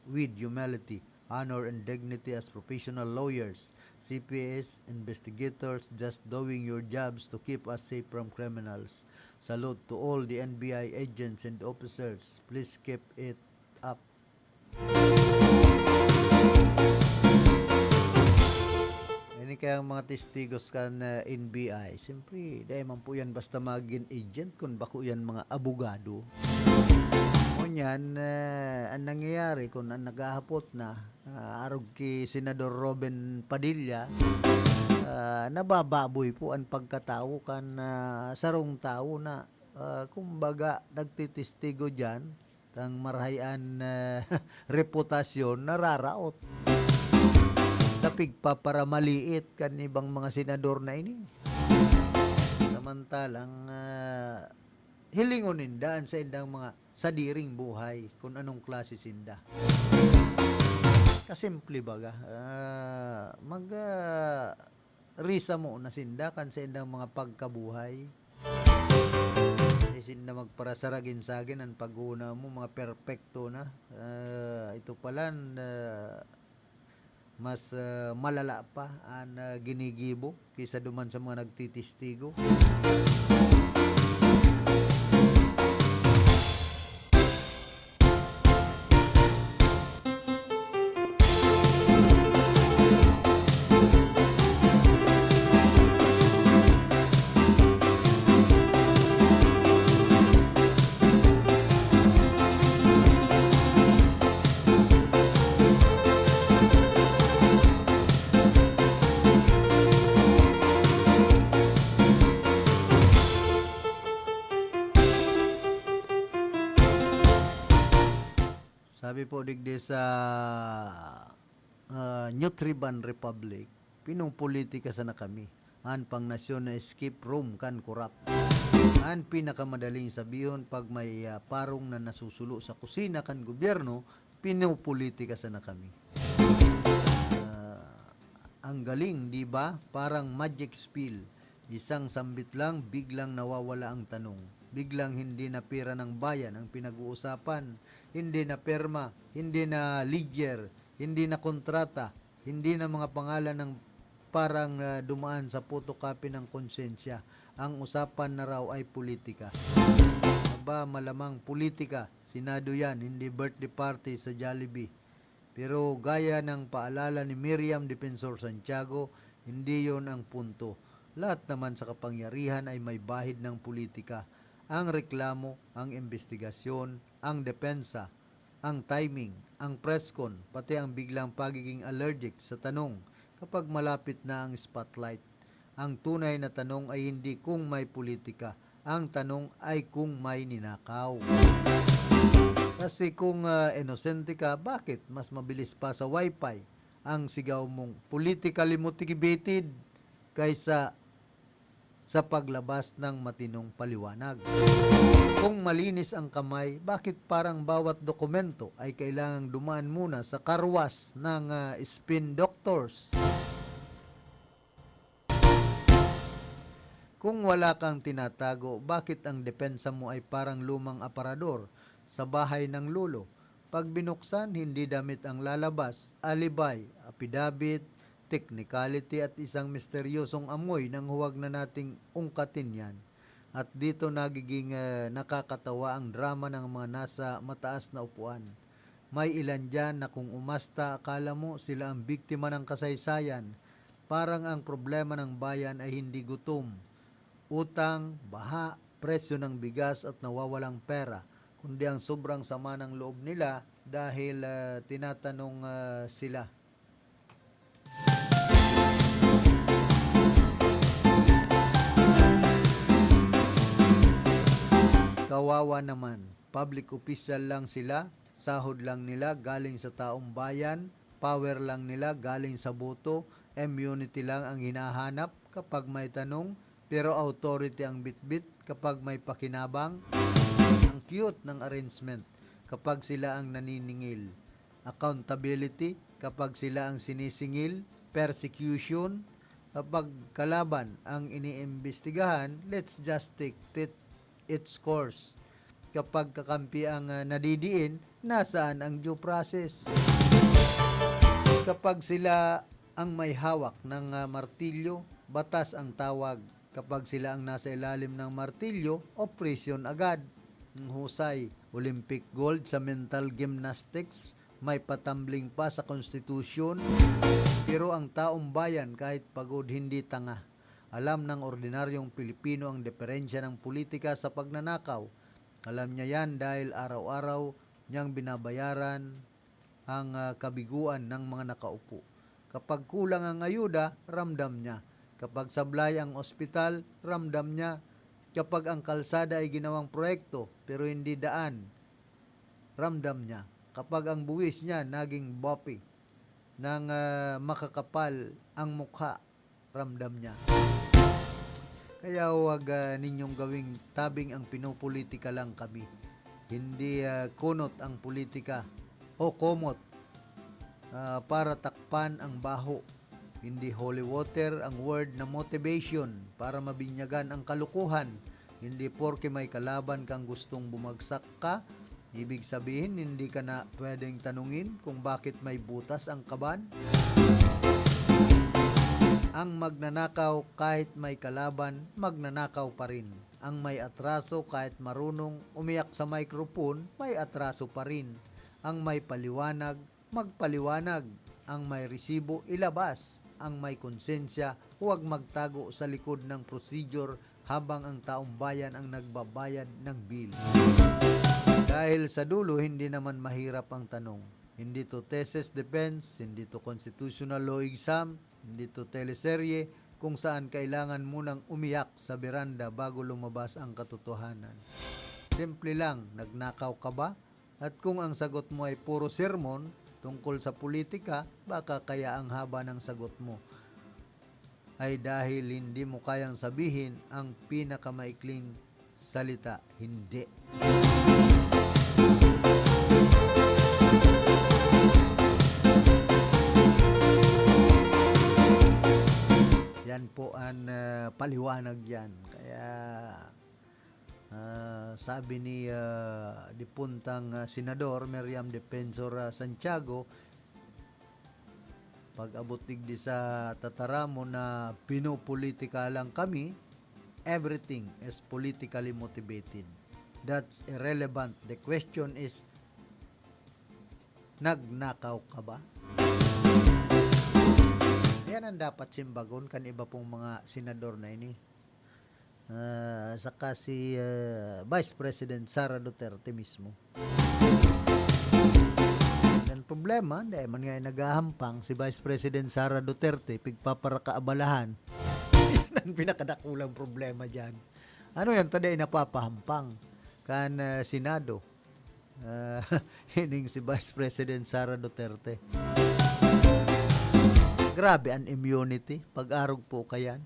with humility honor and dignity as professional lawyers, CPS, investigators just doing your jobs to keep us safe from criminals. Salute to all the NBI agents and officers. Please keep it up. Ini kaya mga testigos kan NBI. Siyempre, dahil man po yan basta maging agent kung bako yan mga abogado. Ngunyan, ang nangyayari kung ang naghahapot na arog ki Senador Robin Padilla, nabababoy po ang pagkatao kan sarong tao na kumbaga nagtitistigo dyan tang marahayan reputasyon nararaot. Tapig pa para maliit kan ibang mga senador na ini. Samantalang hilingon nindaan sa indang mga sadiring buhay kung anong klase sinda. Kasimple baga. Risa mo na sinda kan sa indang mga pagkabuhay. Sinda magparasaragin sa akin ang pag-una mo mga perpekto na. Ito pala mas malala pa ang ginigibo kaysa duman sa mga nagtitistigo. Sabi po digdi sa Nutriban Republic, pinupolitika sana kami. An pang nasyon na escape room kan korap. An pinakamadaling sabihin pag may parong na nasusulo sa kusina kan gobyerno, pinupolitika sana kami. Ang galing, di ba? Parang magic spell. Isang sambit lang, biglang nawawala ang tanong. Biglang hindi na pera ng bayan ang pinag-uusapan, hindi na perma, hindi na ledger, hindi na kontrata, hindi na mga pangalan ng parang dumaan sa photocopy ng konsensya. Ang usapan na raw ay politika. Aba, malamang politika, Senado yan, hindi birthday party sa Jollibee. Pero gaya ng paalala ni Miriam Defensor Santiago, hindi yon ang punto. Lahat naman sa kapangyarihan ay may bahid ng politika. Ang reklamo, ang investigasyon, ang depensa, ang timing, ang presscon, pati ang biglang pagiging allergic sa tanong kapag malapit na ang spotlight. Ang tunay na tanong ay hindi kung may politika, ang tanong ay kung may ninakaw. Kasi kung inosente ka, bakit mas mabilis pa sa wifi ang sigaw mong politically motivated kaysa sa paglabas ng matinong paliwanag? Kung malinis ang kamay, bakit parang bawat dokumento ay kailangang dumaan muna sa karwas ng spin doctors? Kung wala kang tinatago, bakit ang depensa mo ay parang lumang aparador sa bahay ng lolo? Pag binuksan, hindi damit ang lalabas, alibay, affidavit, technicality at isang misteryosong amoy nang huwag na nating ungkatin yan. At dito nagiging nakakatawa ang drama ng mga nasa mataas na upuan. May ilan dyan na kung umasta akala mo sila ang biktima ng kasaysayan. Parang ang problema ng bayan ay hindi gutom, utang, baha, presyo ng bigas at nawawalang pera, kundi ang sobrang sama ng loob nila dahil tinatanong sila. Kawawa naman, public official lang sila, sahod lang nila galing sa taong bayan, power lang nila galing sa boto, immunity lang ang hinahanap kapag may tanong, pero authority ang bitbit kapag may pakinabang. Ang cute ng arrangement kapag sila ang naniningil. Accountability kapag sila ang sinisingil. Persecution kapag kalaban ang iniimbestigahan. Let's just take its course. Kapag kakampi ang nadidiin, nasaan ang due process? Kapag sila ang may hawak ng martilyo, batas ang tawag. Kapag sila ang nasa ilalim ng martilyo, operation agad. Ang husay, Olympic gold sa mental gymnastics, may patambling pa sa konstitusyon. Pero ang taong bayan kahit pagod hindi tanga. Alam ng ordinaryong Pilipino ang diferensya ng politika sa pagnanakaw. Alam niya yan dahil araw-araw niyang binabayaran ang kabiguan ng mga nakaupo. Kapag kulang ang ayuda, ramdam niya. Kapag sablay ang ospital, ramdam niya. Kapag ang kalsada ay ginawang proyekto pero hindi daan, ramdam niya. Kapag ang buwis niya naging boppy ng makakapal ang mukha, ramdam niya. Kaya huwag ninyong gawing tabing ang pinopolitika lang kami. Hindi kunot ang politika o komot para takpan ang baho. Hindi holy water ang word na motivation para mabinyagan ang kalukuhan. Hindi porke may kalaban kang gustong bumagsak ka, ibig sabihin hindi ka na pwedeng tanungin kung bakit may butas ang kaban. Ang magnanakaw kahit may kalaban, magnanakaw pa rin. Ang may atraso kahit marunong umiyak sa microphone, may atraso pa rin. Ang may paliwanag, magpaliwanag. Ang may resibo, ilabas. Ang may konsensya, huwag magtago sa likod ng procedure habang ang taong bayan ang nagbabayad ng bill. Dahil sa dulo, hindi naman mahirap ang tanong. Hindi to thesis defense, hindi to constitutional law exam, hindi to teleserye kung saan kailangan munang umiyak sa beranda bago lumabas ang katotohanan. Simple lang, nagnakaw ka ba? At kung ang sagot mo ay puro sermon tungkol sa politika, baka kaya ang haba ng sagot mo ay dahil hindi mo kayang sabihin ang pinakamaikling salita, hindi. Yan po ang paliwanag yan. Kaya sabi ni dipuntang Senador Miriam Defensor Santiago, pag abutig di sa tataramo na pinopolitika lang kami, everything is politically motivated. That's irrelevant. The question is, nagnakaw ka ba? Yan ang dapat simbagon kan iba pong mga senador na ini. Saka si Vice President Sara Duterte mismo. Ang problema, dahil man nga nagahampang si Vice President Sara Duterte, pigpaparakaabalahan. Yan ang pinakadakulang problema dyan. Ano yan, taday napapahampang kan Senado. Hining si Vice President Sara Duterte. Grabe ang immunity. Pag-arog po kayan.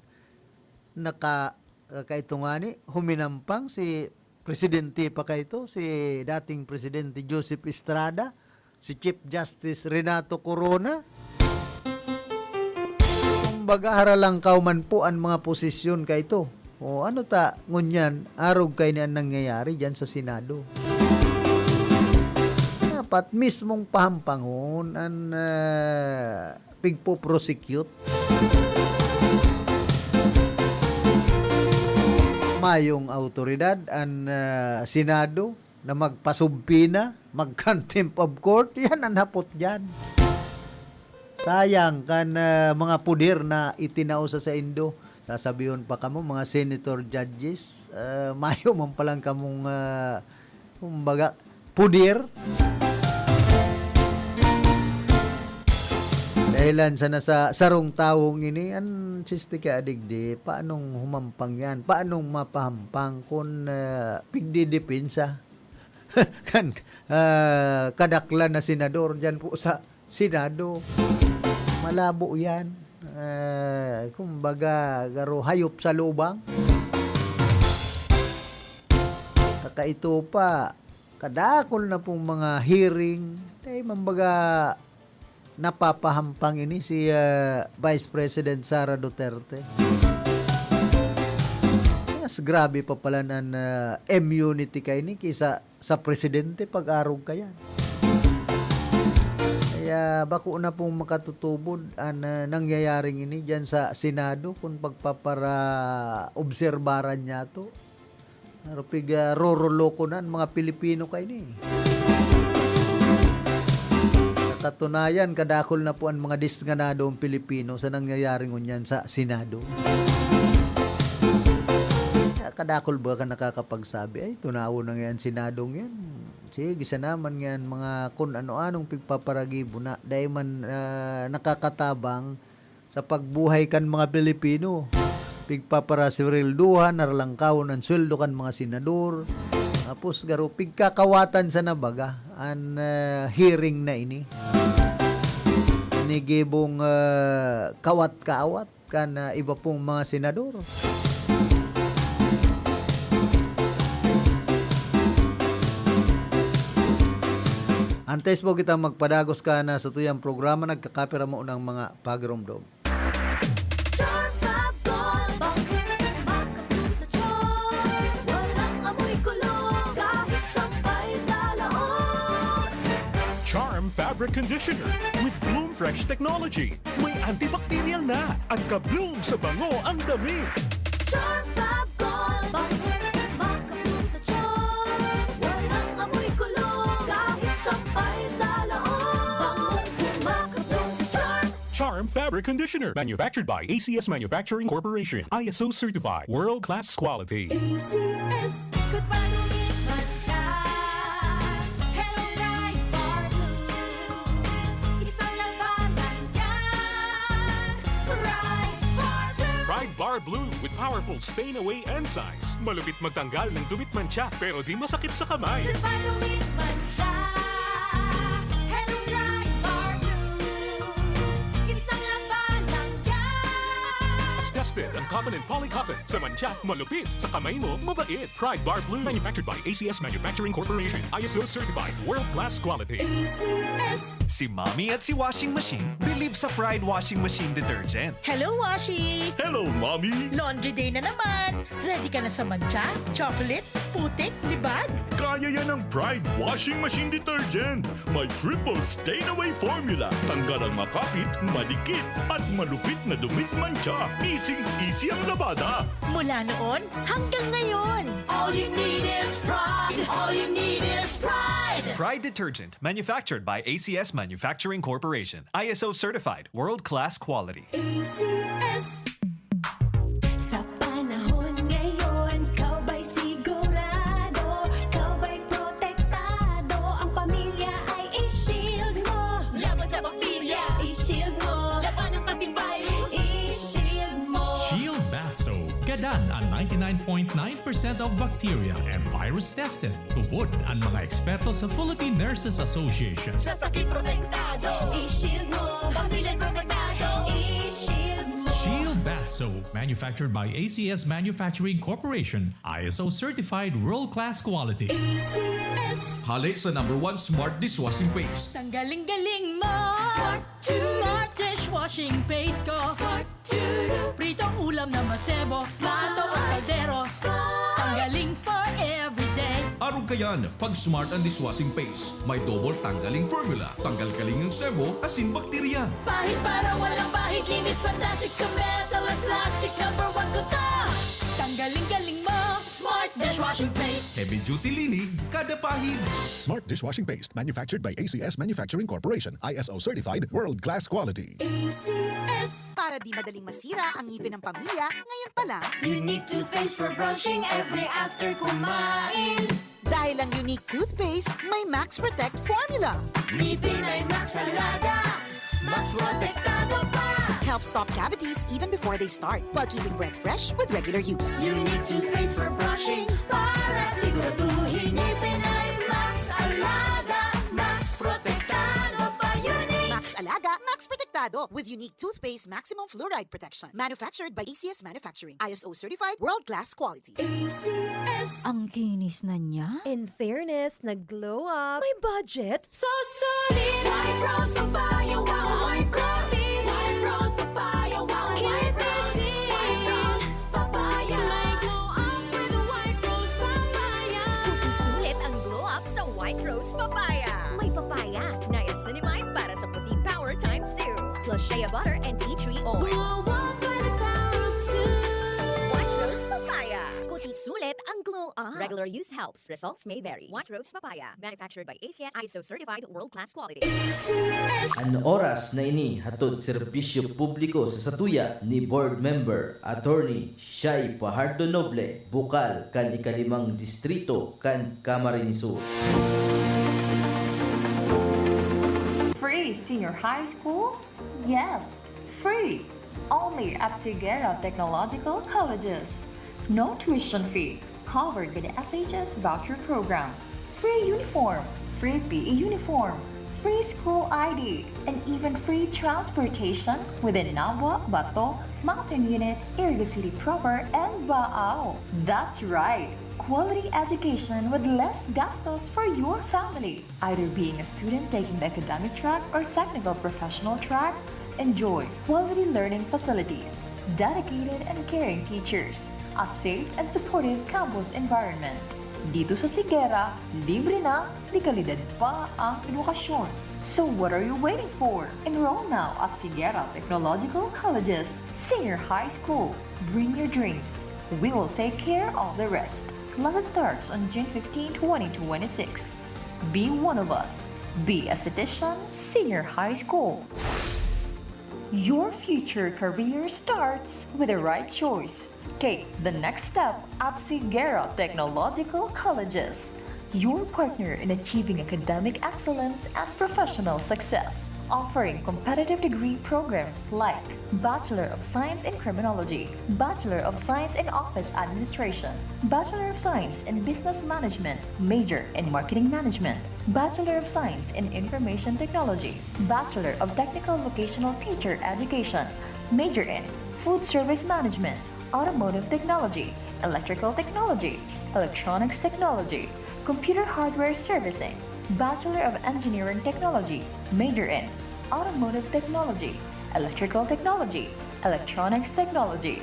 Kaito nga ni, huminampang si Presidente pa kaito, si dating Presidente Joseph Estrada, si Chief Justice Renato Corona. Kumbaga haralang kauman po ang mga posisyon kaito. O ano ta, ngunyan, arog kayo na nangyayari dyan sa Senado. Dapat mismong pahampangon ang pigpo-prosecute. Mayong autoridad ang Senado na magpasumpina, mag-contempt of court, yan ang hapot dyan. Sayang kan mga pudir na itinao sa Indo. Sasabihin pa kamo mga senator judges, mayo man palang kamong kumbaga pudir. Dahilan sa nasa sarong tawong ini, an siste ka adigdi, paanong humampang yan? Paanong mapahampang kung pigdidepensa? Kan kadaklan na senador dyan po sa Senado. Malabo yan. Kumbaga, garo hayop sa lubang. Kakaito pa, kadakol na pong mga hearing, ay mambaga napapahampang ini si Vice President Sara Duterte. Mas grabe pa pala ng immunity kay ni kisa sa presidente pag-arog ka yan. Kaya bako na pong makatutubod ang nangyayaring ini dyan sa Senado kung pagpapara obserbaran niya to. Narupig roroloko na ang mga Pilipino kay ni. Katunayan, kadakol na po ang mga disganadong Pilipino sa nangyayaring unyan sa Senado. Kadakol ba ka nakakapagsabi, ay tunawo na yan Senadong yan. Sige, sa naman yan mga kung ano-anong pigpaparagibo na dahil man nakakatabang sa pagbuhay kan mga Pilipino. Pigpaparaswelduhan, narlangkaw ng sweldo kan mga senador. Tapos garo, pigkakawatan sa nabaga an hearing na ini. Inigibong kawat-kaawat kan iba pong mga senador. Antes po kita magpadagos ka na sa tuyang programa, nagkakapira mo ng mga pagiromdom. Charm Fabric Conditioner with Bloom Fresh Technology. May antibacterial na at ka-bloom sa bango ang dami. Charm Fab Gold, makabloom sa charm. Walang amoy kulong, kahit sampay sa loob. Makabloom sa charm. Charm Fabric Conditioner, manufactured by ACS Manufacturing Corporation. ISO certified, world-class quality. ACS, good pa lumipat siya. Hello, Bright Bar Blue. Isang labanan yan. Bright Bar Blue. Pride Bar Blue with powerful stain-away enzymes. Malupit magtanggal ng dumit mancha pero di masakit sa kamay. Good pa lumipat siya. Hello, Bright Bar Blue. Isang labanan yan. As tested ang cotton and polycotton. Sa mancha, malupit. Sa kamay mo, mabait. Pride Bar Blue, manufactured by ACS Manufacturing Corporation. ISO certified, world-class quality. ACS. Si Mommy at si Washing Machine believe sa Pride Washing Machine Detergent. Hello, Washi! Hello, Mommy! Laundry day na naman! Ready ka na sa mancha, chocolate, putik, libag? Kaya yan ang Pride Washing Machine Detergent. May triple stain-away formula. Tanggal ang makapit, madikit, at malupit na dumit mancha. Easy ang labada. Mula noon hanggang ngayon. All you need is pride. All you need is pride. Pride Detergent, manufactured by ACS Manufacturing Corporation. ISO certified, world-class quality. ACS. Sa panahon ngayon, kau ba'y sigurado? Kau ba'y protektado? Ang pamilya ay i-shield mo. Laban sa bakterya. I-shield mo. Laban ng antivirus. I-shield mo. Shield Bath Soap. Gadan ang 99.9% of bacteria and virus tested. Tubod ang mga eksperto sa Philippine Nurses Association. Sa sakit protektado. I-shield mo. Pamilyang protektado. I-shield mo. Shield Bath Soap, manufactured by ACS Manufacturing Corporation. ISO certified world-class quality. ACS. Hali sa #1 Smart Dishwashing Paste. Tanggaling-galing mo! Smart dishwashing paste ko! Smart to Pritong ulam na masebo, plato o kaldero. Tanggaling for everyday. Arog kayan, pag Smart ang Dishwashing Paste, may double tanggaling formula. Tanggal kaling yung sebo, asin bakterya. Pahit para walang pahit. Linis fantastic sa metal at plastic. #1 ko to. Tanggaling-galing mo! Smart dishwashing paste. Heavy duty linig, kada pahid. Smart Dishwashing Paste, manufactured by ACS Manufacturing Corporation. ISO certified, world-class quality. ACS. Para di madaling masira ang ngipin ng pamilya, ngayon pa lang. Unique toothpaste for brushing every after kumain. Dahil ang unique toothpaste, may Max Protect formula. Ngipin ay Max Alaga. Max protektado pa. Helps stop cavities even before they start, while keeping breath fresh with regular use. Unique toothpaste for brushing para siguraduhin ngipin ay Max Alaga. Max protektado pa. Unique. Max Alaga, Max Protectado with unique toothpaste maximum fluoride protection. Manufactured by ACS Manufacturing. ISO certified, world-class quality. ACS. Ang kinis na niya. In fairness, nag-glow up. May budget. So solid. White Rose Papaya, wow, white roses. White Rose Papaya, wow, white roses. White Rose Papaya. May glow up with a White Rose Papaya. Sulit ang glow up sa White Rose Papaya. May papaya na niacinamide para sa puti plus shea butter and tea tree oil. Glow up by the power of two. White Rose Papaya. Kuti sulit ang glow up. Regular use helps. Results may vary. White Rose Papaya. Manufactured by ACS ISO certified world-class quality. Ang oras na ini hatod serbisyo publiko sa satuya ni Board Member Attorney Shai Fajardo Noble, bukal kan ikalimang distrito kan Camarines Sur. Free senior high school? Yes, free. Only at Sigera Technological Colleges. No tuition fee. Covered by the SHS voucher program. Free uniform. Free PE uniform. Free school ID. And even free transportation within Nabwa, Bato, Mountain Unit, Iriga City proper, and Baao. That's right. Quality education with less gastos for your family. Either being a student taking the academic track or technical professional track, enjoy quality learning facilities, dedicated and caring teachers, a safe and supportive campus environment. Dito sa Sigera, libre na, di kalidad pa ang edukasyon. So what are you waiting for? Enroll now at Sigera Technological Colleges Senior High School. Bring your dreams. We will take care of the rest. Class starts on June 15, 2026. Be one of us. Be a citizen Senior High School. Your future career starts with the right choice. Take the next step at Sigera Technological Colleges, your partner in achieving academic excellence and professional success, offering competitive degree programs like Bachelor of Science in Criminology, Bachelor of Science in Office Administration, Bachelor of Science in Business Management, major in Marketing Management, Bachelor of Science in Information Technology, Bachelor of Technical Vocational Teacher Education, major in Food Service Management, Automotive Technology, Electrical Technology, Electronics Technology, Computer Hardware Servicing, Bachelor of Engineering Technology, major in Automotive Technology, Electrical Technology, Electronics Technology,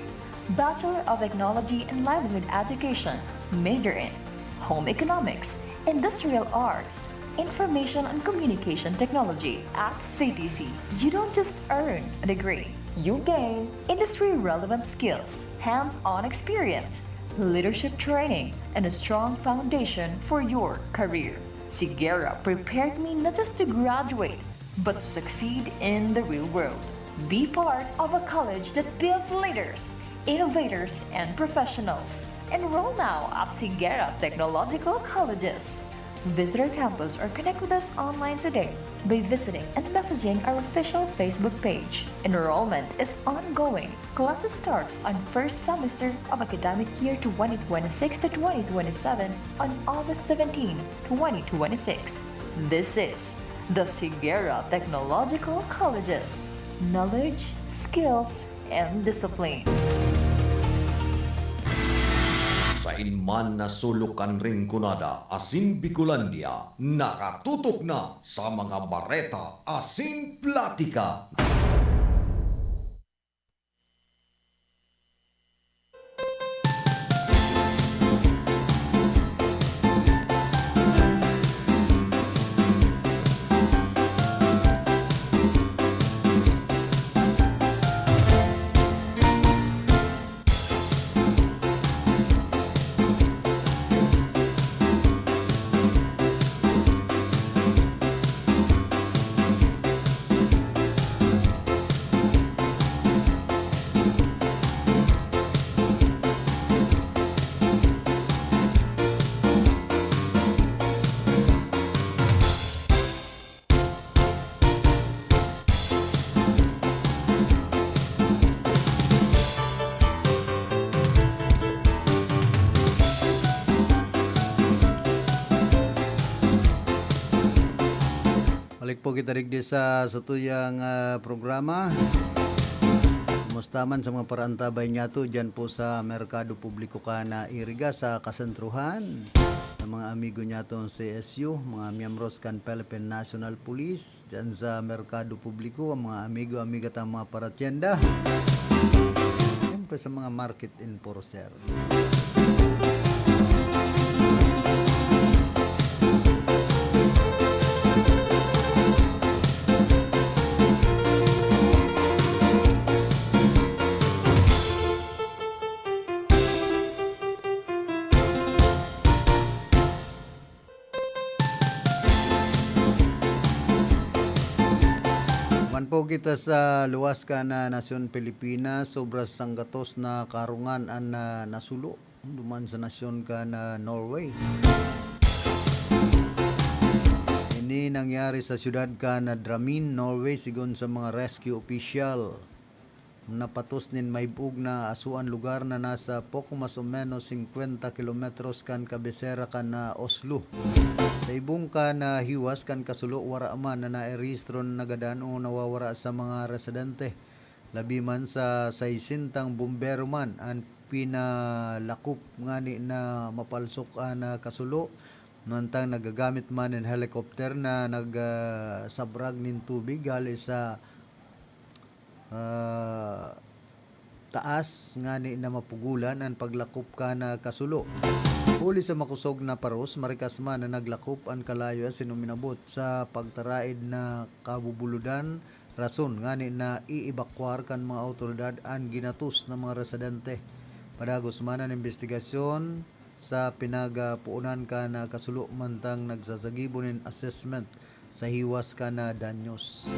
Bachelor of Technology and Livelihood Education, major in Home Economics, Industrial Arts, Information and Communication Technology at CTC. You don't just earn a degree, you gain industry-relevant skills, hands-on experience, leadership training, and a strong foundation for your career. Sigera prepared me not just to graduate, but to succeed in the real world. Be part of a college that builds leaders, innovators, and professionals. Enroll now at Sigera Technological Colleges. Visit our campus or connect with us online today by visiting and messaging our official Facebook page. Enrollment is ongoing. Classes starts on first semester of academic year 2026 to 2027 on August 17, 2026. This is the Sigera Technological Colleges. Knowledge, skills, and discipline. Sa inman na sulukan ring kunada, asin Bicolandia, nakatutok na sa mga bareta, asin platika. Balik po kita rigdi sa satuyang programa. Mustaman sa mga parantabay niya to dyan po sa Merkado Publiko Kana Iriga sa kasentruhan. Sa mga amigo niya to sa CSU, mga miyembros kan Philippine National Police dyan sa Merkado Publiko, ang mga amigo-amiga ta mga paratienda. Siyempre sa mga market enforcer. kita sa luwas ka na nasyon Pilipinas, sobra sanggatos na karungan ang nasulo. Duman sa nasyon ka na Norway. Ini nangyari sa syudad ka na Drammen, Norway, sigon sa mga rescue official. Napatos nin maibug na asuan lugar na nasa poco mas o menos 50 kilometros kan kabisera kan na Oslo. Sa ibong ka na hiwas kan kasulo wara man na nairehistro na nagadan o nawawara sa mga residente. Labi man sa 60 bumbero man ang pinalakop ngani na mapalsok na kasulo. Mantang nagagamit man ng helicopter na nagsabrag nin tubig gali sa taas ngani na mapugulan ang paglakop ka na kasulo. Huli sa makusog na paros, marikas man na naglakop ang kalayo sinuminabot sa pagtaraid na kabubuludan rason ngani na iibakwar kan mga autoridad ang ginatus ng mga residente. Padagos man ang investigasyon sa pinagapuunan ka na kasulo mantang nagsasagibonin assessment sa hiwas ka na danyos.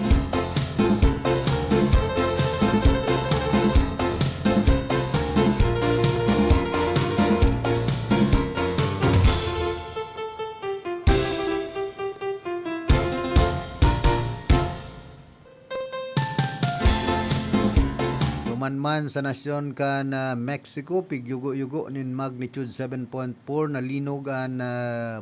Man sa nasyon ka na Mexico, pigyugo-yugo nin magnitude 7.4 na linog ang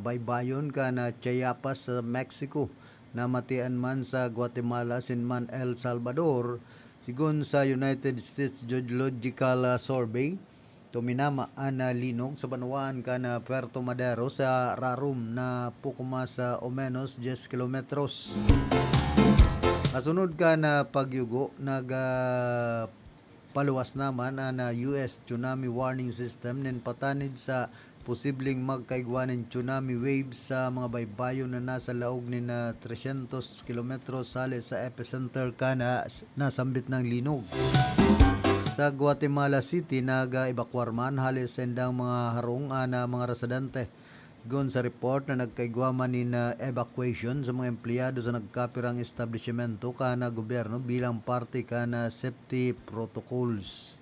baybayon ka na Chiapas sa Mexico. Namatian man sa Guatemala, sinman El Salvador. Sigun sa United States Geological Survey, tuminama ang linog sa banwaan ka na Puerto Madero sa rarum na pukuma sa o menos 10 kilometros. Kasunod ka na pagyugo, paluwas naman ang US Tsunami Warning System nin patanid sa posibleng magkaigwanin tsunami waves sa mga baybayon na nasa laog ni na 300 kilometros sali sa epicenter ka na nasambit ng linog. Sa Guatemala City, nag-evacuar man halis sendang mga harong na mga residente. Gon sa report na nagkaigwaman ni na evacuation sa mga empleyado sa nagkapirang establishmento ka na gobyerno bilang parte ka na safety protocols.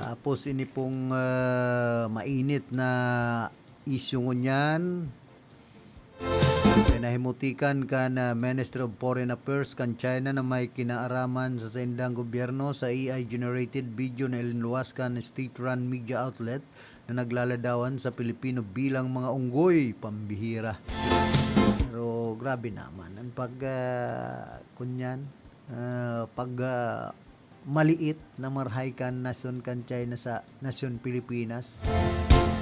Tapos ini pong mainit na isyu ngunyan. Pinahimutikan ka na Ministry of Foreign Affairs kan China na may kinaaraman sa sendang gobyerno sa AI-generated video na ilinluwas kan state-run media outlet na naglaladawan sa Pilipino bilang mga unggoy, pambihira. Pero grabe naman ang maliit na marhay kan nasyon kan China sa nasyon Pilipinas.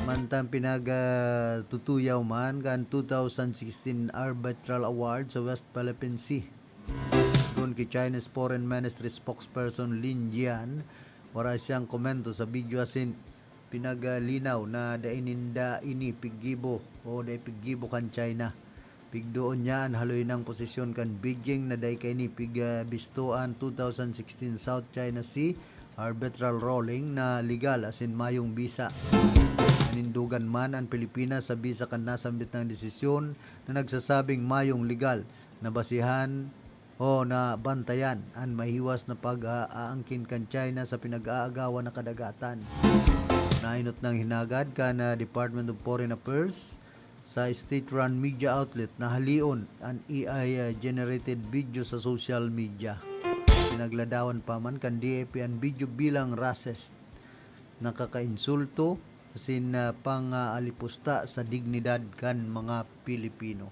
Mantang pinagtutuyaw man kan 2016 Arbitral Award sa West Philippine Sea. Kung ki China's Foreign Ministry spokesperson Lin Jian, wala siyang komento sa video asin pinaglinaw na daininda ini piggibo kan China. Pigdoon niya ang haloy ng posisyon kan Beijing na day kay ni pigbistuan 2016 South China Sea arbitral ruling na legal asin mayong bisa. Nanindugan man ang Pilipinas sa bisa kan nasambit ng desisyon na nagsasabing mayong legal na basihan o na bantayan ang mahiwas na pag-aangkin kan China sa pinag-aagawan na kadagatan. Nainot ng hinagad ka na Department of Foreign Affairs sa state-run media outlet na halion ang AI-generated video sa social media. Pinagladawan pa man kan DAP ang video bilang racist, nakakainsulto, sin pang-alipusta sa dignidad kan mga Pilipino.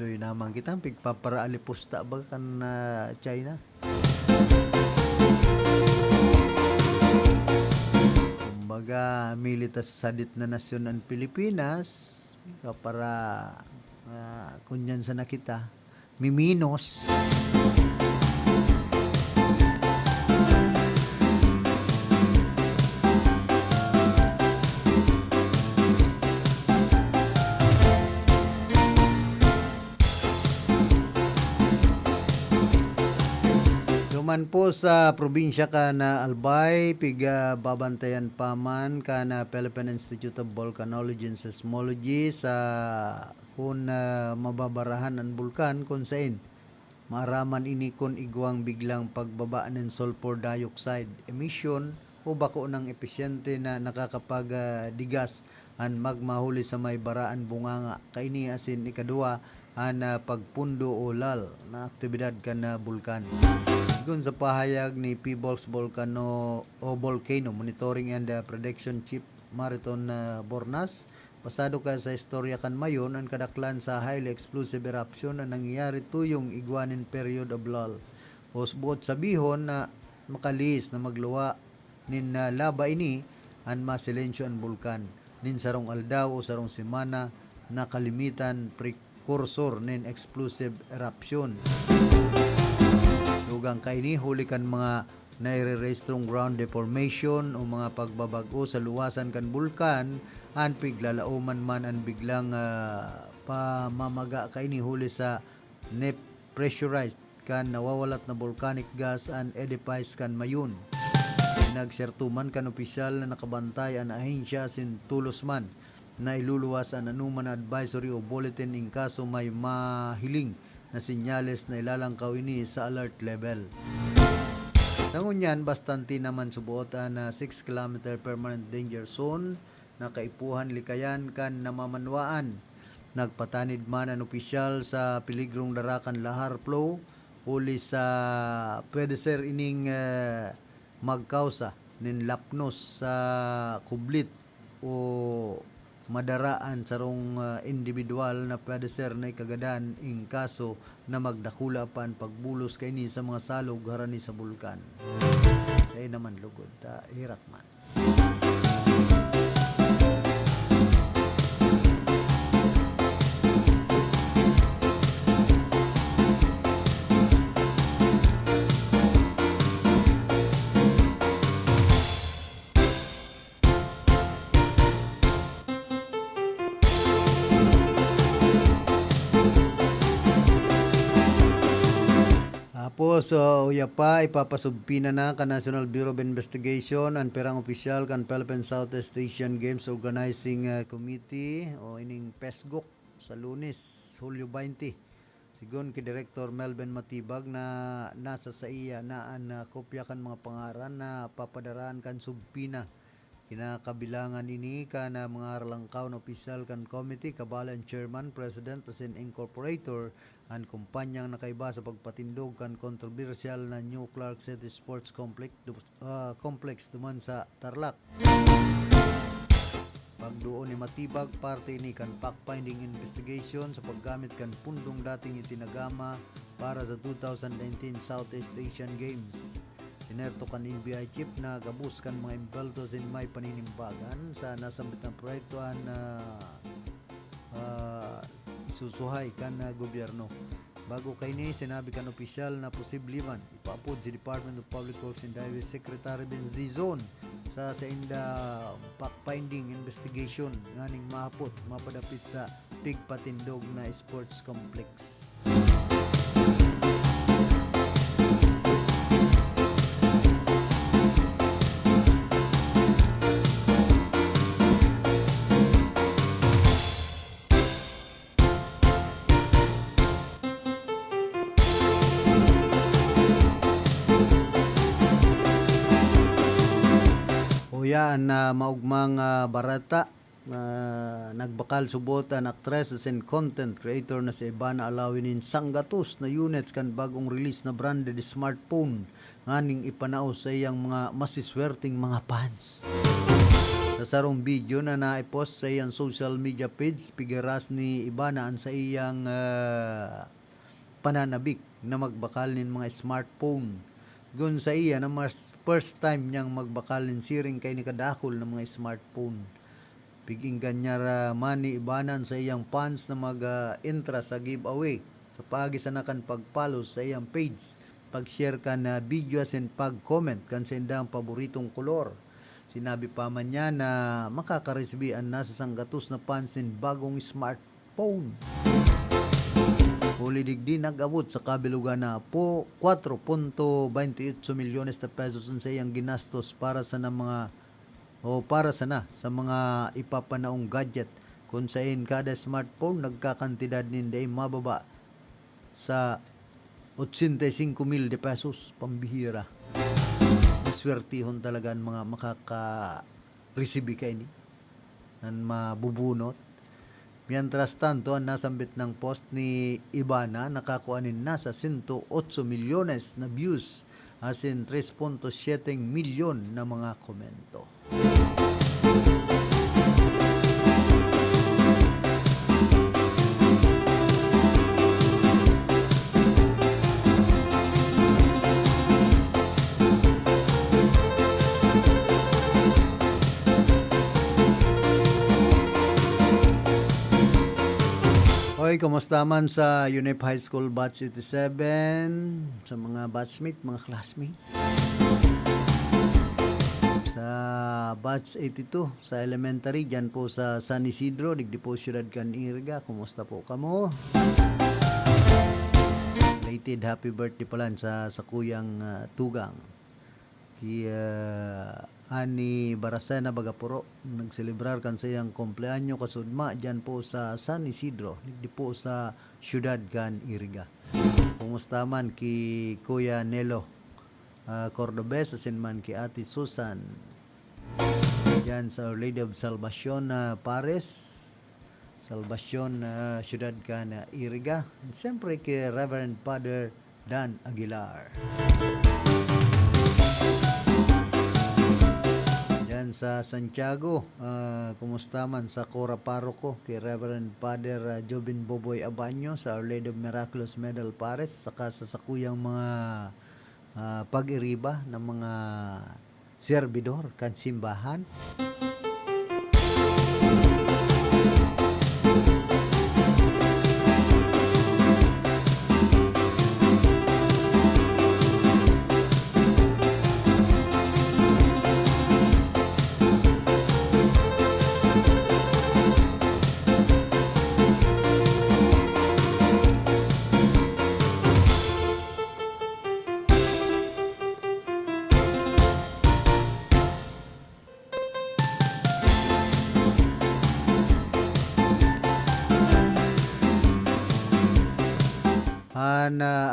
Loy naman kitang pigpapara-alipusta ba kan China? Kumbaga, milita sa sadit na nasyon ang Pilipinas para kunyan sa nakita, miminos. Diyan po sa probinsya ka na Albay, piga babantayan paman ka na Philippine Institute of Volcanology and Seismology sa kung mababarahan ang bulkan kung saan maaraman ini kon igwang biglang pagbaba ng sulfur dioxide emission o bako ng epesyente na nakakapagdigas ang magmahuli sa may baraan bunganga kaini asin ikaduwa ang pagpundo o lal na aktibidad kan na bulkan. Gun sa pahayag ni Peebles Volcano Monitoring and Prediction Chief Mariton Bornas, pasado ka sa istorya kan mayon ang kadaklan sa highly explosive eruption na nangyayari tuyong iguanin period of lull. Usbot sabihon na makalis na magluwa nin laba ini ang masilensyo ang bulkan. Nin sarong aldaw o sarong semana na kalimitan precursor nin explosive eruption. Lugang kaini huli kan mga nairerestrong ground deformation o mga pagbabago sa luwasan kan bulkan an piglalauman man an biglang pamamaga kaini huli sa pressurized kan nawawalat na volcanic gas an edifice kan mayon. Nagsertuman kan opisyal na nakabantay an ahensya sin tulos man na iluluwas ang anuman advisory o bulletin in kaso may mahiling na sinyales na ilalangkaw ini sa alert level. Sa ngunyan, bastante naman subuotan na 6 km permanent danger zone na kaipuhan likayan kan namamanwaan. Nagpatanid man ang opisyal sa piligrong darakan lahar flow uli sa pwede ser ining magkausa nin lapnos sa kublit o madaraan sarong individual na pwede ser na ikagadan in kaso na magdakula pa ang pagbulos kay ni sa mga salog harani sa bulkan. Kaya naman lugod ta hirak man. Tapos, uya pa, ipapasubpina na ka National Bureau of Investigation ang perang opisyal kan Philippine Southeast Asian Games Organizing Committee o ining PESGOC sa Lunes, Hulyo 20. Sigon ki Director Melvin Matibag na nasa sa iya na ang kopya kan mga pangaran na papadaraan kan subpina. Kinakabilangan ini ka na mga aralangkaw na opisyal kan committee, kabalan chairman, president, as in incorporator, ang kumpanyang nakaiba sa pagpatindog kan kontrobersyal na New Clark City Sports Complex duman sa Tarlac. Pagduon ni Matibag, parte ni kan fact-finding investigation sa paggamit kan pundong dating itinagama para sa 2019 Southeast Asian Games. Inerto kan NBI chief na gabus kan mga impeltos in may paninimbagan sa nasambit ng proyektuan na isusuhay kan gobyerno. Bago kay ni sinabi kan opisyal na posible man ipaapod si Department of Public Works and Highways Secretary Vince Dizon sa inda fact-finding investigation nganing mahapot mapadapit sa pigpatindog na sports complex. Yan na maugmang barata nagbakal subot ang actress and content creator na si Ivana Alawinin sanggatos na units kan bagong release na branded smartphone nganing ipanaos sa iyang mga masiswerting mga fans. Sa sarong video na naipost sa iyang social media page, pigiras ni Ivana ang sa iyang pananabik na magbakal nin mga smartphone. Gun sa iya na mas first time niyang magbakalin siring kay ni kadakol ng mga smartphone. Piging ganyara mani ibanan sa iyang fans na mag-intra sa giveaway sa pagisanakan pag-follow sa iyang page, pag-share ka na videos and pag-comment kan sa indang paboritong kolor. Sinabi pa man niya na makakaresbian na sa sanggatos na fans ng bagong smartphone. Uli digdi nag-abot sa kabilugan na po 4.28 milyones na pesos sa iyang ginastos para sa mga sa mga ipapanaong gadget kung saan kada smartphone nagkakantidad ninday mababa sa 85,000 de pesos. Pambihira. Maswertihon talaga ang mga makaka-receive ka ini ang mabubunot. Mientras tanto, ang nasambit ng post ni Ibana, nakakuanin na sa 108 milyones na views as in 3.7 milyon na mga komento. Hoy, kumusta man sa UNEP High School Batch 87, sa mga batchmate, mga classmates. Sa Batch 82, sa elementary, dyan po sa San Isidro, digdi po Ciudad Canirga. Kumusta po kamo? Belated happy birthday pala sa kuyang Tugang. Ani Barasena Bagapuro nagselebrar kan sa iyang kumpleanyo kasudma dyan po sa San Isidro, di po sa Ciudad Canirga. Kumusta man ki Kuya Nelo Cordobes, asin man ki Ate Susan dyan sa Our Lady of Salvacion Pares, Salvacion Ciudad Canirga. And siyempre ki Reverend Father Dan Aguilar sa Santiago. Kumusta man sa Cora Parroco kay Reverend Father Jobin Boboy Abanyo sa Our Lady of Miraculous Medal Pares, saka sa sakuyang mga pag-iriba ng mga serbidor kan simbahan.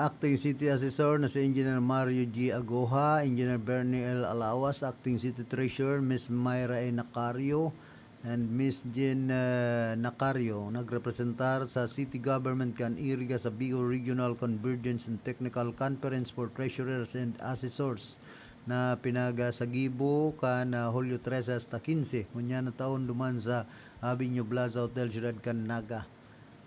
Acting City Assessor na si Engineer Mario G. Agoha, Engineer Bernie L. Alawas, Acting City Treasurer Miss Myra A. Nacario, and Miss Jean Nacario, nagrepresentar sa City Government Canirga sa Bicol Regional Convergence and Technical Conference for Treasurers and Assessors na pinagasagibo kan Hulyo 13 hasta 15 munya na taon duman sa Avenue Plaza Hotel Ciudad Canaga.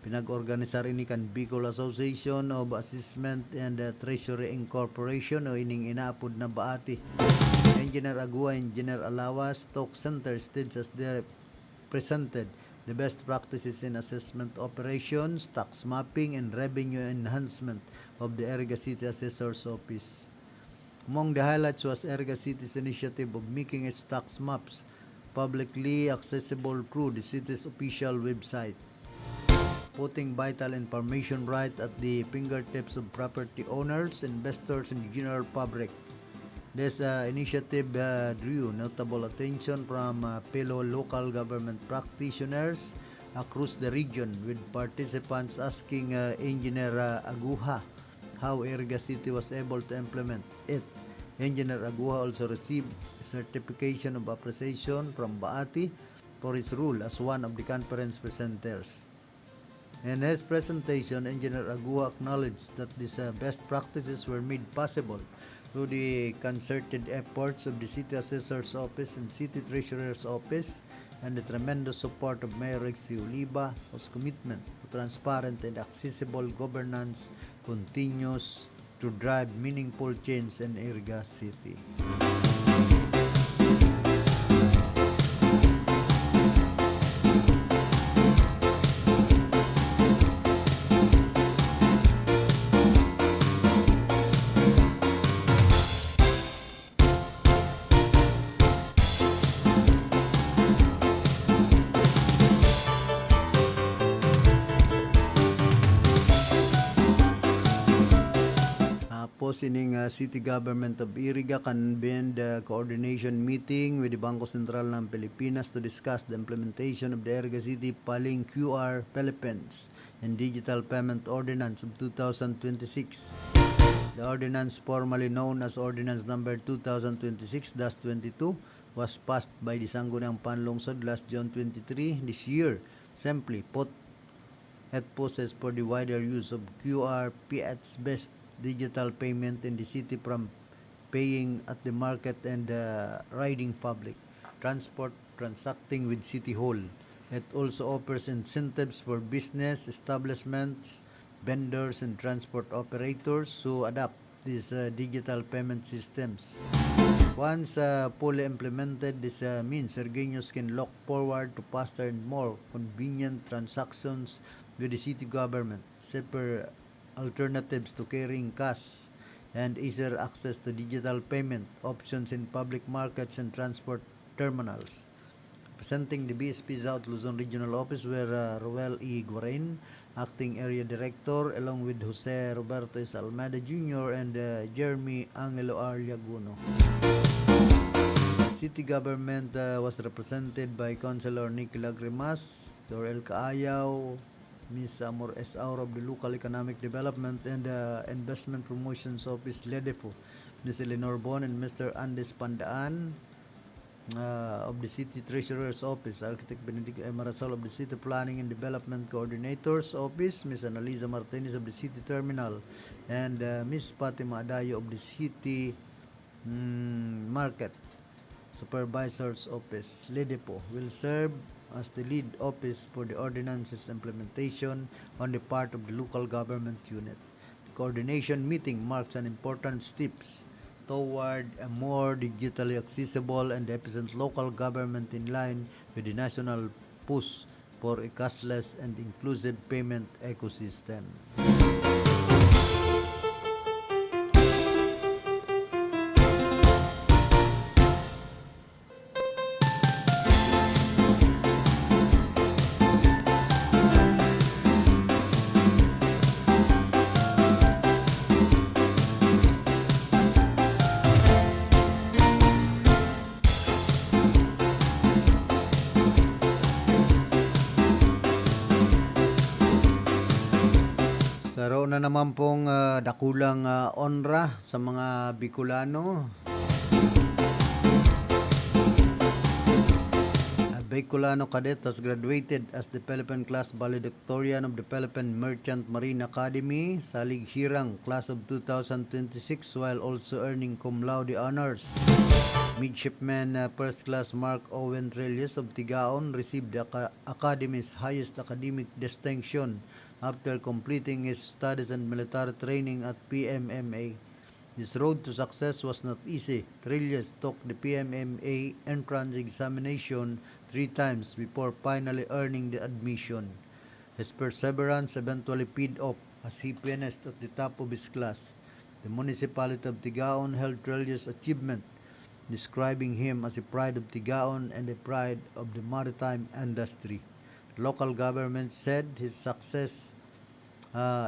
Pinag-organisar ini kan Bicol Association of Assessment and Treasury Incorporation o ining inaapod na baati. Engineer Agua, Engineer Alawas, Talk Center states as they presented the best practices in assessment operations, tax mapping, and revenue enhancement of the Erga City Assessor's Office. Among the highlights was Erga City's initiative of making its tax maps publicly accessible through the city's official website, putting vital information right at the fingertips of property owners, investors, and the general public. This initiative drew notable attention from fellow local government practitioners across the region, with participants asking Engineer Aguha how Erga City was able to implement it. Engineer Aguha also received certification of appreciation from Baati for his role as one of the conference presenters. In his presentation, Engineer Aguha acknowledged that these best practices were made possible through the concerted efforts of the City Assessor's Office and City Treasurer's Office, and the tremendous support of Mayor Rexy Oliva, whose commitment to transparent and accessible governance continues to drive meaningful change in Erga City. Tapos ining City Government of Iriga convened a coordination meeting with the Bangko Sentral ng Pilipinas to discuss the implementation of the Iriga City Paling QR Philippines and Digital Payment Ordinance of 2026. The ordinance, formerly known as Ordinance Number 2026-22, was passed by the Sangguniang Panlungsod last June 23 this year. Simply put, it poses for the wider use of QR PH-based digital payment in the city, from paying at the market and riding public transport transacting with City Hall. It also offers incentives for business establishments, vendors, and transport operators to adopt these digital payment systems. Once fully implemented, this means Sergiños can look forward to faster and more convenient transactions with the city government, safer alternatives to carrying cash, and easier access to digital payment options in public markets and transport terminals. Presenting the BSP South Luzon Regional Office were Roel E. Guarin, Acting Area Director, along with Jose Roberto S. Almeida Jr. and Jeremy Angelo R. Llaguno. The city government was represented by Councilor Nicky Lagrimas, Torel Kaayaw, Ms. Amor S. Aur of the Local Economic Development and Investment Promotions Office, LEDEFO, Ms. Eleanor Bon, and Mr. Andes Pandaan of the City Treasurer's Office, Architect Benedict Marasol of the City Planning and Development Coordinator's Office, Ms. Annalisa Martinez of the City Terminal, and Ms. Fatima Adayo of the City Market Supervisor's Office. LEDEPO will serve as the lead office for the ordinance's implementation on the part of the local government unit. The coordination meeting marks an important steps toward a more digitally accessible and efficient local government in line with the national push for a cashless and inclusive payment ecosystem. Saro na naman pong dakulang onra sa mga Bicolano. A Bicolano cadet has graduated as the Philippine Class Valedictorian of the Philippine Merchant Marine Academy, Salig Hirang, class of 2026, while also earning cum laude honors. Midshipman First Class Mark Owen Trellis of Tigaon received the Academy's highest academic distinction after completing his studies and military training at PMMA. This road to success was not easy. Trillius took the PMMA entrance examination 3 times before finally earning the admission. His perseverance eventually paid off as he finished at the top of his class. The municipality of Tigaon held Trillius' achievement, describing him as a pride of Tigaon and a pride of the maritime industry. Local government said his success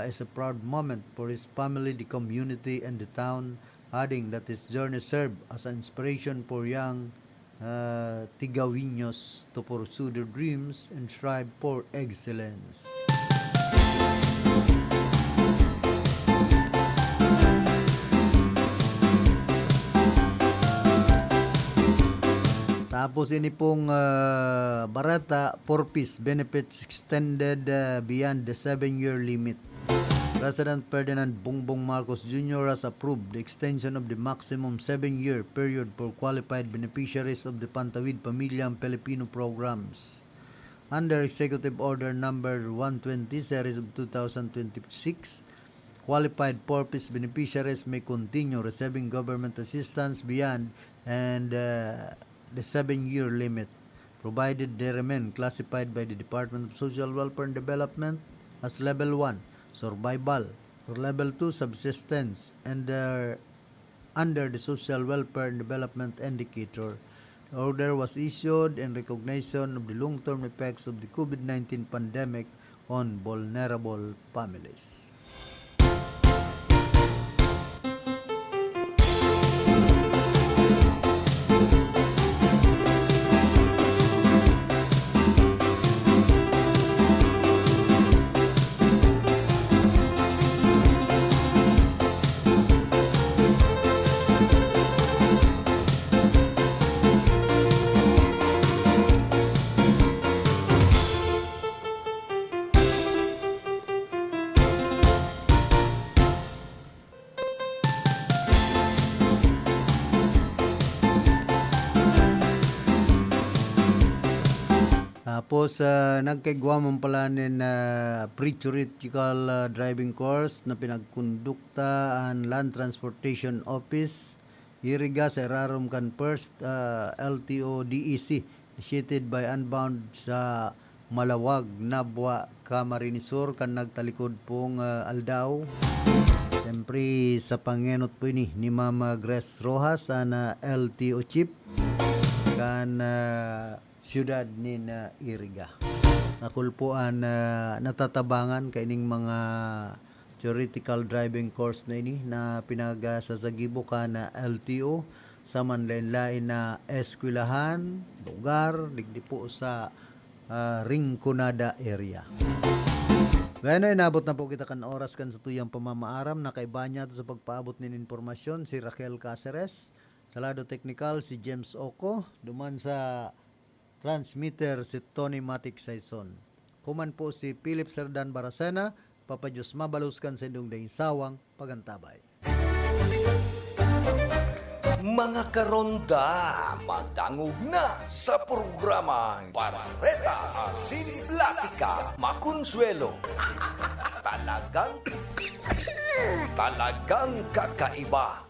is a proud moment for his family, the community, and the town, adding that his journey served as an inspiration for young Tigaweños to pursue their dreams and strive for excellence. Tapos ini pong Barata 4-piece benefits extended beyond the 7-year limit. President Ferdinand Bongbong Marcos Jr. has approved the extension of the maximum 7-year period for qualified beneficiaries of the Pantawid Pamilyang Pilipino programs. Under Executive Order Number 120 Series of 2026, qualified 4-piece beneficiaries may continue receiving government assistance beyond and the 7-year limit, provided they remain classified by the Department of Social Welfare and Development as Level 1, Survival, or Level 2, Subsistence, and under the Social Welfare and Development Indicator. The order was issued in recognition of the long-term effects of the COVID-19 pandemic on vulnerable families. Tapos nagkaigwaman pala na pre-theoretical driving course na pinagkondukta ang Land Transportation Office iriga sa irarom kan first LTO DEC initiated by Unbound sa Malawag, Nabwa, Camarines Sur kan nagtalikod pong Aldao. Siyempre sa pangenot po ini ni Mama Grace Rojas na LTO Chief kan siyudad ni na Iriga. Nakulpuan natatabangan kaining mga theoretical driving course na ini na pinagasasagibo ka na LTO sa manlain-lain na eskwelahan, lugar, digdi po sa Rinconada area. Gaya na inabot na po kita kan oras kan sa tuyang pamamaaram na kaibanya sa pagpaabot nin informasyon si Raquel Caceres, sa lado technical si James Oco, duman sa transmitter si Tony Matic Saison. Kuman po si Philip Serdan Baracena, Papa Diyos mabaluskan sa indong dahing sawang pagantabay. Mga karonda, madangog na sa programang Bareta Asin Platica Makonsuelo. Talagang kakaiba.